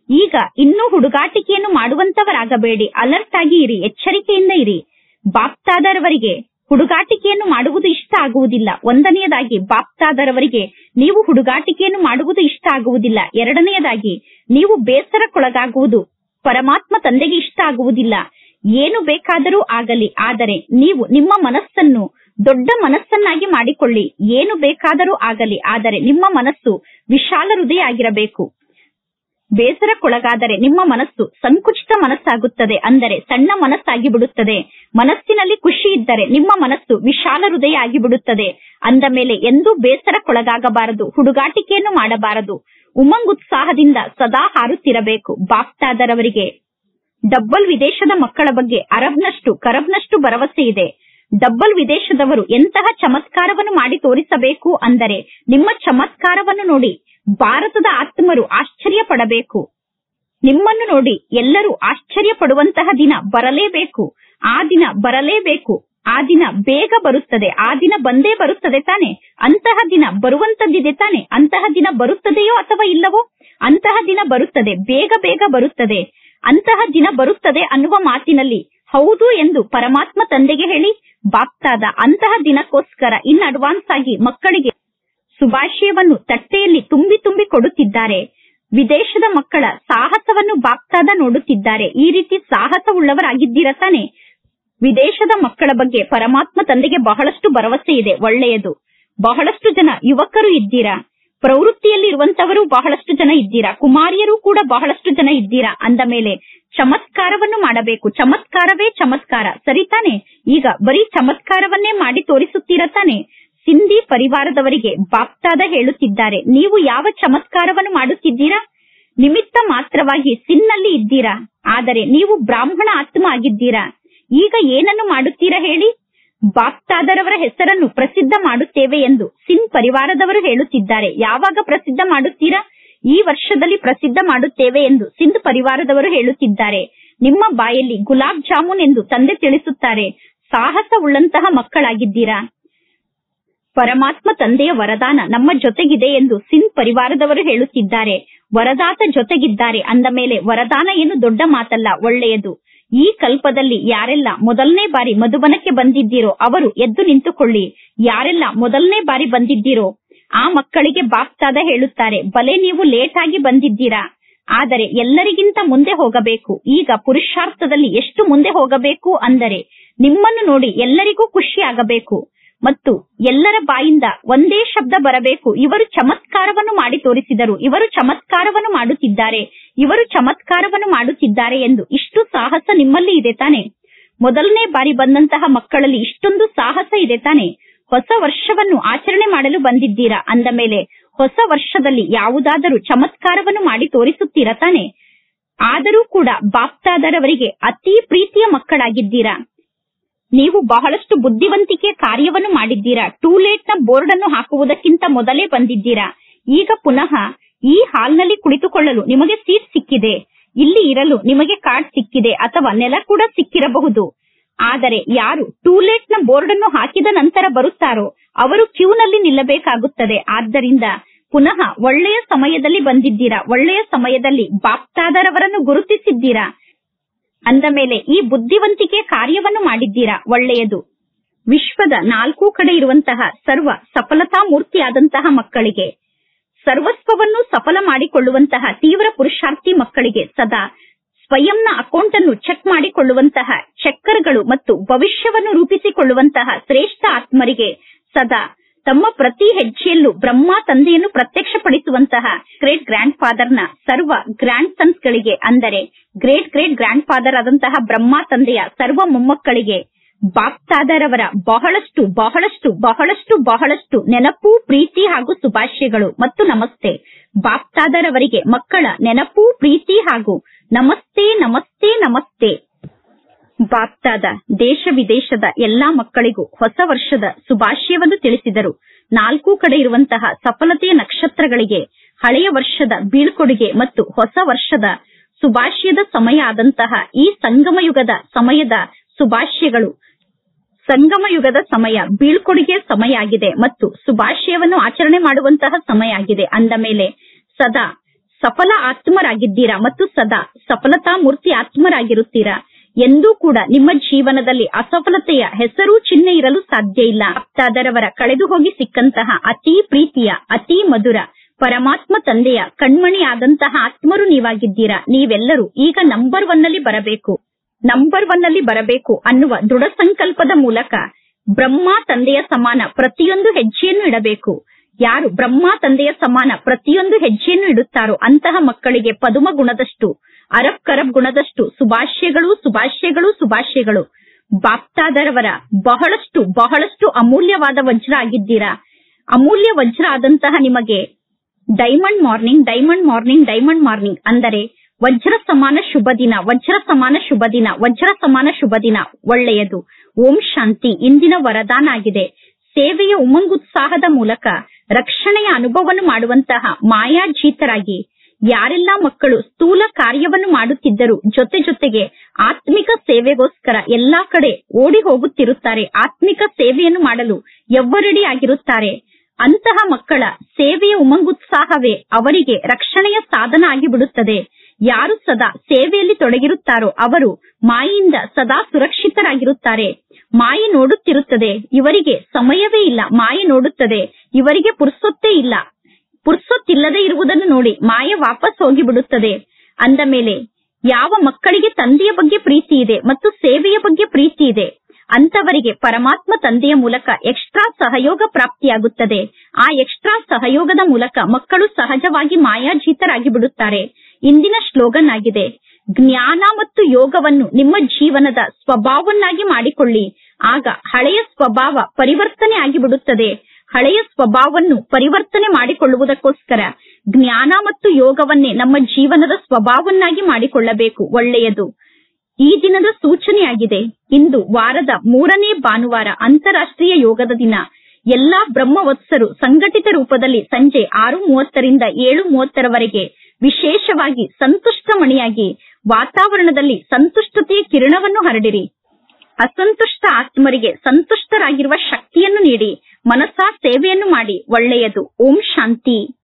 ಈಗ ಇನ್ನೂ ಹುಡುಗಾಟಿಕೆಯನ್ನು ಮಾಡುವಂತವರಾಗಬೇಡಿ. ಅಲರ್ಟ್ ಆಗಿ ಇರಿ, ಎಚ್ಚರಿಕೆಯಿಂದ ಇರಿ. ಬಾಪ್ತಾದರವರಿಗೆ ಹುಡುಗಾಟಿಕೆಯನ್ನು ಮಾಡುವುದು ಇಷ್ಟ ಆಗುವುದಿಲ್ಲ. 1ನೇದಾಗಿ ಬಾಪ್ತಾದರವರಿಗೆ ನೀವು ಹುಡುಗಾಟಿಕೆಯನ್ನು ಮಾಡುವುದು ಇಷ್ಟ ಆಗುವುದಿಲ್ಲ. 2ನೇದಾಗಿ ನೀವು ಬೇಸರಕ್ಕೊಳಗಾಗುವುದು ಪರಮಾತ್ಮ ತಂದೆಗೆ ಇಷ್ಟ ಆಗುವುದಿಲ್ಲ. ಏನು ಬೇಕಾದರೂ ಆಗಲಿ, ಆದರೆ ನೀವು ನಿಮ್ಮ ಮನಸ್ಸನ್ನು ದೊಡ್ಡ ಮನಸ್ಸನ್ನಾಗಿ ಮಾಡಿಕೊಳ್ಳಿ. ಏನು ಬೇಕಾದರೂ ಆಗಲಿ, ಆದರೆ ನಿಮ್ಮ ಮನಸ್ಸು ವಿಶಾಲ ಹೃದಯ ಆಗಿರಬೇಕು. ಬೇಸರಕ್ಕೊಳಗಾದರೆ ನಿಮ್ಮ ಮನಸ್ಸು ಸಂಕುಚಿತ ಮನಸ್ಸಾಗುತ್ತದೆ, ಅಂದರೆ ಸಣ್ಣ ಮನಸ್ಸಾಗಿ ಬಿಡುತ್ತದೆ. ಮನಸ್ಸಿನಲ್ಲಿ ಖುಷಿ ಇದ್ದರೆ ನಿಮ್ಮ ಮನಸ್ಸು ವಿಶಾಲ ಹೃದಯ ಆಗಿಬಿಡುತ್ತದೆ. ಅಂದ ಮೇಲೆ ಎಂದೂ ಬೇಸರಕ್ಕೊಳಗಾಗಬಾರದು, ಹುಡುಗಾಟಿಕೆಯನ್ನು ಮಾಡಬಾರದು. ಉಮಂಗ್ ಉತ್ಸಾಹದಿಂದ ಸದಾ ಹಾರುತ್ತಿರಬೇಕು. ಬಾಪ್ತಾದರವರಿಗೆ ಡಬ್ಬಲ್ ವಿದೇಶದ ಮಕ್ಕಳ ಬಗ್ಗೆ ಅರಬ್ನಷ್ಟು ಕರಬ್ನಷ್ಟು ಭರವಸೆ ಇದೆ. ಡಬ್ಬಲ್ ವಿದೇಶದವರು ಎಂತಹ ಚಮತ್ಕಾರವನ್ನು ಮಾಡಿ ತೋರಿಸಬೇಕು ಅಂದರೆ ನಿಮ್ಮ ಚಮತ್ಕಾರವನ್ನು ನೋಡಿ ಭಾರತದ ಆತ್ಮರು ಆಶ್ಚರ್ಯ ಪಡಬೇಕು. ನಿಮ್ಮನ್ನು ನೋಡಿ ಎಲ್ಲರೂ ಆಶ್ಚರ್ಯ ಪಡುವಂತಹ ದಿನ ಬರಲೇಬೇಕು. ಆ ದಿನ ಬರಲೇಬೇಕು. ಆ ದಿನ ಬೇಗ ಬರುತ್ತದೆ. ಆ ದಿನ ಬಂದೇ ಬರುತ್ತದೆ ತಾನೆ? ಅಂತಹ ದಿನ ಬರುವಂತದ್ದಿದೆ ತಾನೆ? ಅಂತಹ ದಿನ ಬರುತ್ತದೆಯೋ ಅಥವಾ ಇಲ್ಲವೋ? ಅಂತಹ ದಿನ ಬರುತ್ತದೆ, ಬೇಗ ಬೇಗ ಬರುತ್ತದೆ. ಅಂತಹ ದಿನ ಬರುತ್ತದೆ ಅನ್ನುವ ಮಾತಿನಲ್ಲಿ ಹೌದು ಎಂದು ಪರಮಾತ್ಮ ತಂದೆಗೆ ಹೇಳಿ. ಬಾಪ್ತಾದ ಅಂತಹ ದಿನಕ್ಕೋಸ್ಕರ ಇನ್ ಅಡ್ವಾನ್ಸ್ ಆಗಿ ಮಕ್ಕಳಿಗೆ ಶುಭಾಶಯವನ್ನು ತಟ್ಟೆಯಲ್ಲಿ ತುಂಬಿ ತುಂಬಿ ಕೊಡುತ್ತಿದ್ದಾರೆ. ವಿದೇಶದ ಮಕ್ಕಳ ಸಾಹಸವನ್ನು ಬಾಪ್ತಾದ ನೋಡುತ್ತಿದ್ದಾರೆ. ಈ ರೀತಿ ಸಾಹಸವುಳ್ಳವರಾಗಿದ್ದೀರಾ ತಾನೆ? ವಿದೇಶದ ಮಕ್ಕಳ ಬಗ್ಗೆ ಪರಮಾತ್ಮ ತಂದೆಗೆ ಬಹಳಷ್ಟು ಭರವಸೆ ಇದೆ. ಒಳ್ಳೆಯದು. ಬಹಳಷ್ಟು ಜನ ಯುವಕರು ಇದ್ದೀರಾ. ಪ್ರವೃತ್ತಿಯಲ್ಲಿ ಇರುವಂತವರು ಬಹಳಷ್ಟು ಜನ ಇದ್ದೀರಾ, ಕುಮಾರಿಯರು ಕೂಡ ಬಹಳಷ್ಟು ಜನ ಇದ್ದೀರಾ. ಅಂದ ಮೇಲೆ ಚಮತ್ಕಾರವನ್ನು ಮಾಡಬೇಕು. ಚಮತ್ಕಾರವೇ ಚಮತ್ಕಾರ, ಸರಿ ತಾನೆ? ಈಗ ಬರೀ ಚಮತ್ಕಾರವನ್ನೇ ಮಾಡಿ ತೋರಿಸುತ್ತೀರ ತಾನೆ? ಸಿಂಧಿ ಪರಿವಾರದವರಿಗೆ ಬಾಪ್ತಾದ ಹೇಳುತ್ತಿದ್ದಾರೆ, ನೀವು ಯಾವ ಚಮತ್ಕಾರವನ್ನು ಮಾಡುತ್ತಿದ್ದೀರಾ? ನಿಮಿತ್ತ ಮಾತ್ರವಾಗಿ ಸಿನ್ನಲ್ಲಿ ಇದ್ದೀರಾ, ಆದರೆ ನೀವು ಬ್ರಾಹ್ಮಣ ಆತ್ಮ ಆಗಿದ್ದೀರಾ. ಈಗ ಏನನ್ನು ಮಾಡುತ್ತೀರಾ ಹೇಳಿ? ಬಾಪ್ತಾದರವರ ಹೆಸರನ್ನು ಪ್ರಸಿದ್ಧ ಮಾಡುತ್ತೇವೆ ಎಂದು ಸಿನ್ ಪರಿವಾರದವರು ಹೇಳುತ್ತಿದ್ದಾರೆ. ಯಾವಾಗ ಪ್ರಸಿದ್ಧ ಮಾಡುತ್ತೀರಾ? ಈ ವರ್ಷದಲ್ಲಿ ಪ್ರಸಿದ್ಧ ಮಾಡುತ್ತೇವೆ ಎಂದು ಸಿಂಧ್ ಪರಿವಾರದವರು ಹೇಳುತ್ತಿದ್ದಾರೆ. ನಿಮ್ಮ ಬಾಯಲ್ಲಿ ಗುಲಾಬ್ ಜಾಮೂನ್ ಎಂದು ತಂದೆ ತಿಳಿಸುತ್ತಾರೆ. ಸಾಹಸ ಉಳ್ಳಂತಹ ಮಕ್ಕಳಾಗಿದ್ದೀರಾ. ಪರಮಾತ್ಮ ತಂದೆಯ ವರದಾನ ನಮ್ಮ ಜೊತೆಗಿದೆ ಎಂದು ಸಿಂಧ್ ಪರಿವಾರದವರು ಹೇಳುತ್ತಿದ್ದಾರೆ. ವರದಾತ ಜೊತೆಗಿದ್ದಾರೆ ಅಂದ ಮೇಲೆ ವರದಾನ ಏನು ದೊಡ್ಡ ಮಾತಲ್ಲ, ಒಳ್ಳೆಯದು. ಈ ಕಲ್ಪದಲ್ಲಿ ಯಾರೆಲ್ಲ ಮೊದಲನೇ ಬಾರಿ ಮಧುಬನಕ್ಕೆ ಬಂದಿದ್ದೀರೋ ಅವರು ಎದ್ದು ನಿಂತುಕೊಳ್ಳಿ. ಯಾರೆಲ್ಲ ಮೊದಲನೇ ಬಾರಿ ಬಂದಿದ್ದೀರೋ ಆ ಮಕ್ಕಳಿಗೆ ಬಾಪ್ತಾದ ಹೇಳುತ್ತಾರೆ, ಬಲೆ ನೀವು ಲೇಟ್ ಆಗಿ ಬಂದಿದ್ದೀರಾ, ಆದರೆ ಎಲ್ಲರಿಗಿಂತ ಮುಂದೆ ಹೋಗಬೇಕು. ಈಗ ಪುರುಷಾರ್ಥದಲ್ಲಿ ಎಷ್ಟು ಮುಂದೆ ಹೋಗಬೇಕು ಅಂದರೆ ನಿಮ್ಮನ್ನು ನೋಡಿ ಎಲ್ಲರಿಗೂ ಖುಷಿ ಆಗಬೇಕು ಮತ್ತು ಎಲ್ಲರ ಬಾಯಿಂದ ಒಂದೇ ಶಬ್ದ ಬರಬೇಕು, ಇವರು ಚಮತ್ಕಾರವನ್ನು ಮಾಡಿ ತೋರಿಸಿದರು, ಇವರು ಚಮತ್ಕಾರವನ್ನು ಮಾಡುತ್ತಿದ್ದಾರೆ, ಇವರು ಚಮತ್ಕಾರವನ್ನು ಮಾಡುತ್ತಿದ್ದಾರೆ ಎಂದು. ಇಷ್ಟು ಸಾಹಸ ನಿಮ್ಮಲ್ಲಿ ಇದೆ ತಾನೆ? ಮೊದಲನೇ ಬಾರಿ ಬಂದಂತಹ ಮಕ್ಕಳಲ್ಲಿ ಇಷ್ಟೊಂದು ಸಾಹಸ ಇದೆ ತಾನೆ? ಹೊಸ ವರ್ಷವನ್ನು ಆಚರಣೆ ಮಾಡಲು ಬಂದಿದ್ದೀರಾ ಅಂದ ಮೇಲೆ ಹೊಸ ವರ್ಷದಲ್ಲಿ ಯಾವುದಾದರೂ ಚಮತ್ಕಾರವನ್ನು ಮಾಡಿ ತೋರಿಸುತ್ತೀರಾ ತಾನೆ? ಆದರೂ ಕೂಡ ಬಾಪ್ತಾದರವರಿಗೆ ಅತಿ ಪ್ರೀತಿಯ ಮಕ್ಕಳಾಗಿದ್ದೀರಾ. ನೀವು ಬಹಳಷ್ಟು ಬುದ್ಧಿವಂತಿಕೆ ಕಾರ್ಯವನ್ನು ಮಾಡಿದ್ದೀರಾ. ಟೂಲೇಟ್ ನ ಬೋರ್ಡ್ ಅನ್ನು ಹಾಕುವುದಕ್ಕಿಂತ ಮೊದಲೇ ಬಂದಿದ್ದೀರಾ. ಈಗ ಪುನಃ ಈ ಹಾಲ್ನಲ್ಲಿ ಕುಳಿತುಕೊಳ್ಳಲು ನಿಮಗೆ ಸೀಟ್ ಸಿಕ್ಕಿದೆ, ಇಲ್ಲಿ ಇರಲು ನಿಮಗೆ ಕಾರ್ಡ್ ಸಿಕ್ಕಿದೆ ಅಥವಾ ನೆಲ ಕೂಡ ಸಿಕ್ಕಿರಬಹುದು. ಆದರೆ ಯಾರು ಟೂಲೇಟ್ ನ ಬೋರ್ಡ್ ಅನ್ನು ಹಾಕಿದ ನಂತರ ಬರುತ್ತಾರೋ ಅವರು ಕ್ಯೂನಲ್ಲಿ ನಿಲ್ಲಬೇಕಾಗುತ್ತದೆ. ಆದ್ದರಿಂದ ಪುನಃ ಒಳ್ಳೆಯ ಸಮಯದಲ್ಲಿ ಬಂದಿದ್ದೀರಾ, ಒಳ್ಳೆಯ ಸಮಯದಲ್ಲಿ ಬಾಪ್ತಾದರವರನ್ನು ಗುರುತಿಸಿದ್ದೀರಾ. ಅಂದ ಮೇಲೆ ಈ ಬುದ್ಧಿವಂತಿಕೆ ಕಾರ್ಯವನ್ನು ಮಾಡಿದ್ದೀರಾ, ಒಳ್ಳೆಯದು. ವಿಶ್ವದ 4 ಕಡೆ ಇರುವಂತಹ ಸರ್ವ ಸಫಲತಾ ಮೂರ್ತಿಯಾದಂತಹ ಮಕ್ಕಳಿಗೆ, ಸರ್ವಸ್ವವನ್ನು ಸಫಲ ಮಾಡಿಕೊಳ್ಳುವಂತಹ ತೀವ್ರ ಪುರುಷಾರ್ಥಿ ಮಕ್ಕಳಿಗೆ, ಸದಾ ಸ್ವಯಂನ ಅಕೌಂಟ್ ಅನ್ನು ಚೆಕ್ ಮಾಡಿಕೊಳ್ಳುವಂತಹ ಚೆಕ್ಕರ್ಗಳು ಮತ್ತು ಭವಿಷ್ಯವನ್ನು ರೂಪಿಸಿಕೊಳ್ಳುವಂತಹ ಶ್ರೇಷ್ಠ ಆತ್ಮರಿಗೆ, ಸದಾ ತಮ್ಮ ಪ್ರತಿ ಹೆಜ್ಜೆಯಲ್ಲೂ ಬ್ರಹ್ಮ ತಂದೆಯನ್ನು ಪ್ರತ್ಯಕ್ಷಪಡಿಸುವಂತಹ ಗ್ರೇಟ್ ಗ್ರ್ಯಾಂಡ್ ಫಾದರ್ನ ಸರ್ವ ಗ್ರ್ಯಾಂಡ್ ಸನ್ಸ್ ಗಳಿಗೆ, ಅಂದರೆ ಗ್ರೇಟ್ ಗ್ರೇಟ್ ಗ್ರ್ಯಾಂಡ್ ಫಾದರ್ ಆದಂತಹ ಬ್ರಹ್ಮ ತಂದೆಯ ಸರ್ವ ಮೊಮ್ಮಕ್ಕಳಿಗೆ ಬಾಪ್ತಾದರವರ ಬಹಳಷ್ಟು ಬಹಳಷ್ಟು ಬಹಳಷ್ಟು ಬಹಳಷ್ಟು ನೆನಪು, ಪ್ರೀತಿ ಹಾಗೂ ಶುಭಾಶಯಗಳು ಮತ್ತು ನಮಸ್ತೆ. ಬಾಪ್ತಾದರವರಿಗೆ ಮಕ್ಕಳ ನೆನಪು, ಪ್ರೀತಿ ಹಾಗೂ ನಮಸ್ತೆ ನಮಸ್ತೆ ನಮಸ್ತೆ. ಬಾಪ್ತಾದ ದೇಶ ವಿದೇಶದ ಎಲ್ಲಾ ಮಕ್ಕಳಿಗೂ ಹೊಸ ವರ್ಷದ ಶುಭಾಶಯವನ್ನು ತಿಳಿಸಿದರು. 4 ಕಡೆ ಇರುವಂತಹ ಸಫಲತೆಯ ನಕ್ಷತ್ರಗಳಿಗೆ ಹಳೆಯ ವರ್ಷದ ಬೀಳ್ಕೊಡುಗೆ ಮತ್ತು ಹೊಸ ವರ್ಷದ ಶುಭಾಶಯದ ಸಮಯ ಆದಂತಹ ಈ ಸಂಗಮಯುಗದ ಸಮಯದ ಶುಭಾಶಯಗಳು. ಸಂಗಮಯುಗದ ಸಮಯ ಬೀಳ್ಕೊಡುಗೆ ಸಮಯ ಆಗಿದೆ ಮತ್ತು ಶುಭಾಶಯವನ್ನು ಆಚರಣೆ ಮಾಡುವಂತಹ ಸಮಯ ಆಗಿದೆ. ಅಂದ ಮೇಲೆ ಸದಾ ಸಫಲ ಆತ್ಮರಾಗಿದ್ದೀರಾ ಮತ್ತು ಸದಾ ಸಫಲತಾ ಮೂರ್ತಿ ಆತ್ಮರಾಗಿರುತ್ತೀರಾ. ಎಂದೂ ಕೂಡ ನಿಮ್ಮ ಜೀವನದಲ್ಲಿ ಅಸಫಲತೆಯ ಹೆಸರು ಚಿಹ್ನೆ ಇರಲು ಸಾಧ್ಯ ಇಲ್ಲ. ಬಾಪ್ತಾದರವರ ಕಳೆದು ಹೋಗಿ ಸಿಕ್ಕಂತಹ ಅತಿ ಪ್ರೀತಿಯ ಅತಿ ಮಧುರ ಪರಮಾತ್ಮ ತಂದೆಯ ಕಣ್ಮಣಿ ಆದಂತಹ ಆತ್ಮರು ನೀವಾಗಿದ್ದೀರಾ. ನೀವೆಲ್ಲರೂ ಈಗ ನಂಬರ್ 1 ನಲ್ಲಿ ಬರಬೇಕು, ನಂಬರ್ 1 ನಲ್ಲಿ ಬರಬೇಕು ಅನ್ನುವ ದೃಢ ಸಂಕಲ್ಪದ ಮೂಲಕ ಬ್ರಹ್ಮ ತಂದೆಯ ಸಮಾನ ಪ್ರತಿಯೊಂದು ಹೆಜ್ಜೆಯನ್ನು ಇಡಬೇಕು. ಯಾರು ಬ್ರಹ್ಮ ತಂದೆಯ ಸಮಾನ ಪ್ರತಿಯೊಂದು ಹೆಜ್ಜೆಯನ್ನು ಇಡುತ್ತಾರೋ ಅಂತಹ ಮಕ್ಕಳಿಗೆ ಪದುಮ ಗುಣದಷ್ಟು, ಅರಬ್ ಕರಬ್ ಗುಣದಷ್ಟು ಶುಭಾಶಯಗಳು ಶುಭಾಶಯಗಳು ಶುಭಾಶಯಗಳು. ಬಾಪ್ತಾದರವರ ಬಹಳಷ್ಟು ಬಹಳಷ್ಟು ಅಮೂಲ್ಯವಾದ ವಜ್ರ ಆಗಿದ್ದೀರಾ. ಅಮೂಲ್ಯ ವಜ್ರ ಆದಂತಹ ನಿಮಗೆ diamond morning, diamond morning, diamond morning, ಅಂದರೆ ವಜ್ರ ಸಮಾನ ಶುಭ ದಿನ, ವಜ್ರ ಸಮಾನ ಶುಭ ದಿನ, ವಜ್ರ ಸಮಾನ ಶುಭ ದಿನ. ಒಳ್ಳೆಯದು. ಓಂ ಶಾಂತಿ. ಇಂದಿನ ವರದಾನ ಆಗಿದೆ, ಸೇವೆಯ ಉಮಂಗುತ್ಸಾಹದ ಮೂಲಕ ರಕ್ಷಣೆಯ ಅನುಭವವನ್ನು ಮಾಡುವಂತಹ ಮಾಯಾಜೀತರಾಗಿ ಯಾರೆಲ್ಲ ಮಕ್ಕಳು ಸ್ಥೂಲ ಕಾರ್ಯವನ್ನು ಮಾಡುತ್ತಿದ್ದರು ಜೊತೆ ಜೊತೆಗೆ ಆತ್ಮಿಕ ಸೇವೆಗೋಸ್ಕರ ಎಲ್ಲಾ ಕಡೆ ಓಡಿ ಹೋಗುತ್ತಿರುತ್ತಾರೆ, ಆತ್ಮಿಕ ಸೇವೆಯನ್ನು ಮಾಡಲು ಎವ್ವರೆಡಿ ಆಗಿರುತ್ತಾರೆ, ಅಂತಹ ಮಕ್ಕಳ ಸೇವೆಯ ಉಮಂಗುತ್ಸಾಹವೇ ಅವರಿಗೆ ರಕ್ಷಣೆಯ ಸಾಧನ ಆಗಿಬಿಡುತ್ತದೆ. ಯಾರು ಸದಾ ಸೇವೆಯಲ್ಲಿ ತೊಡಗಿರುತ್ತಾರೋ ಅವರು ಮಾಯೆಯಿಂದ ಸದಾ ಸುರಕ್ಷಿತರಾಗಿರುತ್ತಾರೆ. ಮಾಯೆ ನೋಡುತ್ತಿರುತ್ತದೆ, ಇವರಿಗೆ ಸಮಯವೇ ಇಲ್ಲ, ಮಾಯೆ ನೋಡುತ್ತದೆ, ಇವರಿಗೆ ಪುರ್ಸೊತ್ತೇ ಇಲ್ಲ. ಪುರ್ಸೊತ್ತಿಲ್ಲದೆ ಇರುವುದನ್ನು ನೋಡಿ ಮಾಯೆ ವಾಪಸ್ ಹೋಗಿಬಿಡುತ್ತದೆ. ಅಂದ ಮೇಲೆ ಯಾವ ಮಕ್ಕಳಿಗೆ ತಂದೆಯ ಬಗ್ಗೆ ಪ್ರೀತಿ ಇದೆ ಮತ್ತು ಸೇವೆಯ ಬಗ್ಗೆ ಪ್ರೀತಿ ಇದೆ ಅಂತವರಿಗೆ ಪರಮಾತ್ಮ ತಂದೆಯ ಮೂಲಕ ಎಕ್ಸ್ಟ್ರಾ ಸಹಯೋಗ ಪ್ರಾಪ್ತಿಯಾಗುತ್ತದೆ. ಆ ಎಕ್ಸ್ಟ್ರಾ ಸಹಯೋಗದ ಮೂಲಕ ಮಕ್ಕಳು ಸಹಜವಾಗಿ ಮಾಯಾಜೀತರಾಗಿ ಬಿಡುತ್ತಾರೆ. ಇಂದಿನ ಸ್ಲೋಗನ್ ಆಗಿದೆ, ಜ್ಞಾನ ಮತ್ತು ಯೋಗವನ್ನು ನಿಮ್ಮ ಜೀವನದ ಸ್ವಭಾವವನ್ನಾಗಿ ಮಾಡಿಕೊಳ್ಳಿ. ಆಗ ಹಳೆಯ ಸ್ವಭಾವ ಪರಿವರ್ತನೆ ಆಗಿಬಿಡುತ್ತದೆ. ಹಳೆಯ ಸ್ವಭಾವವನ್ನು ಪರಿವರ್ತನೆ ಮಾಡಿಕೊಳ್ಳುವುದಕ್ಕೋಸ್ಕರ ಜ್ಞಾನ ಮತ್ತು ಯೋಗವನ್ನೇ ನಮ್ಮ ಜೀವನದ ಸ್ವಭಾವವನ್ನಾಗಿ ಮಾಡಿಕೊಳ್ಳಬೇಕು. ಒಳ್ಳೆಯದು. ಈ ದಿನದ ಸೂಚನೆಯಾಗಿದೆ. ಇಂದು ವಾರದ 3ನೇ ಭಾನುವಾರ, ಅಂತಾರಾಷ್ಟ್ರೀಯ ಯೋಗದ ದಿನ. ಎಲ್ಲಾ ಬ್ರಹ್ಮವತ್ಸರು ಸಂಘಟಿತ ರೂಪದಲ್ಲಿ ಸಂಜೆ 6:30 ರಿಂದ 7:30 ವಿಶೇಷವಾಗಿ ಸಂತುಷ್ಟ ಮಣಿಯಾಗಿ ವಾತಾವರಣದಲ್ಲಿ ಸಂತುಷ್ಟತೆಯ ಕಿರಣವನ್ನು ಹರಡಿರಿ. ಅಸಂತುಷ್ಟ ಆತ್ಮರಿಗೆ ಸಂತುಷ್ಟರಾಗಿರುವ ಶಕ್ತಿಯನ್ನು ನೀಡಿ ಮನಸಾ ಸೇವೆಯನ್ನು ಮಾಡಿ. ಒಳ್ಳೆಯದು. ಓಂ ಶಾಂತಿ.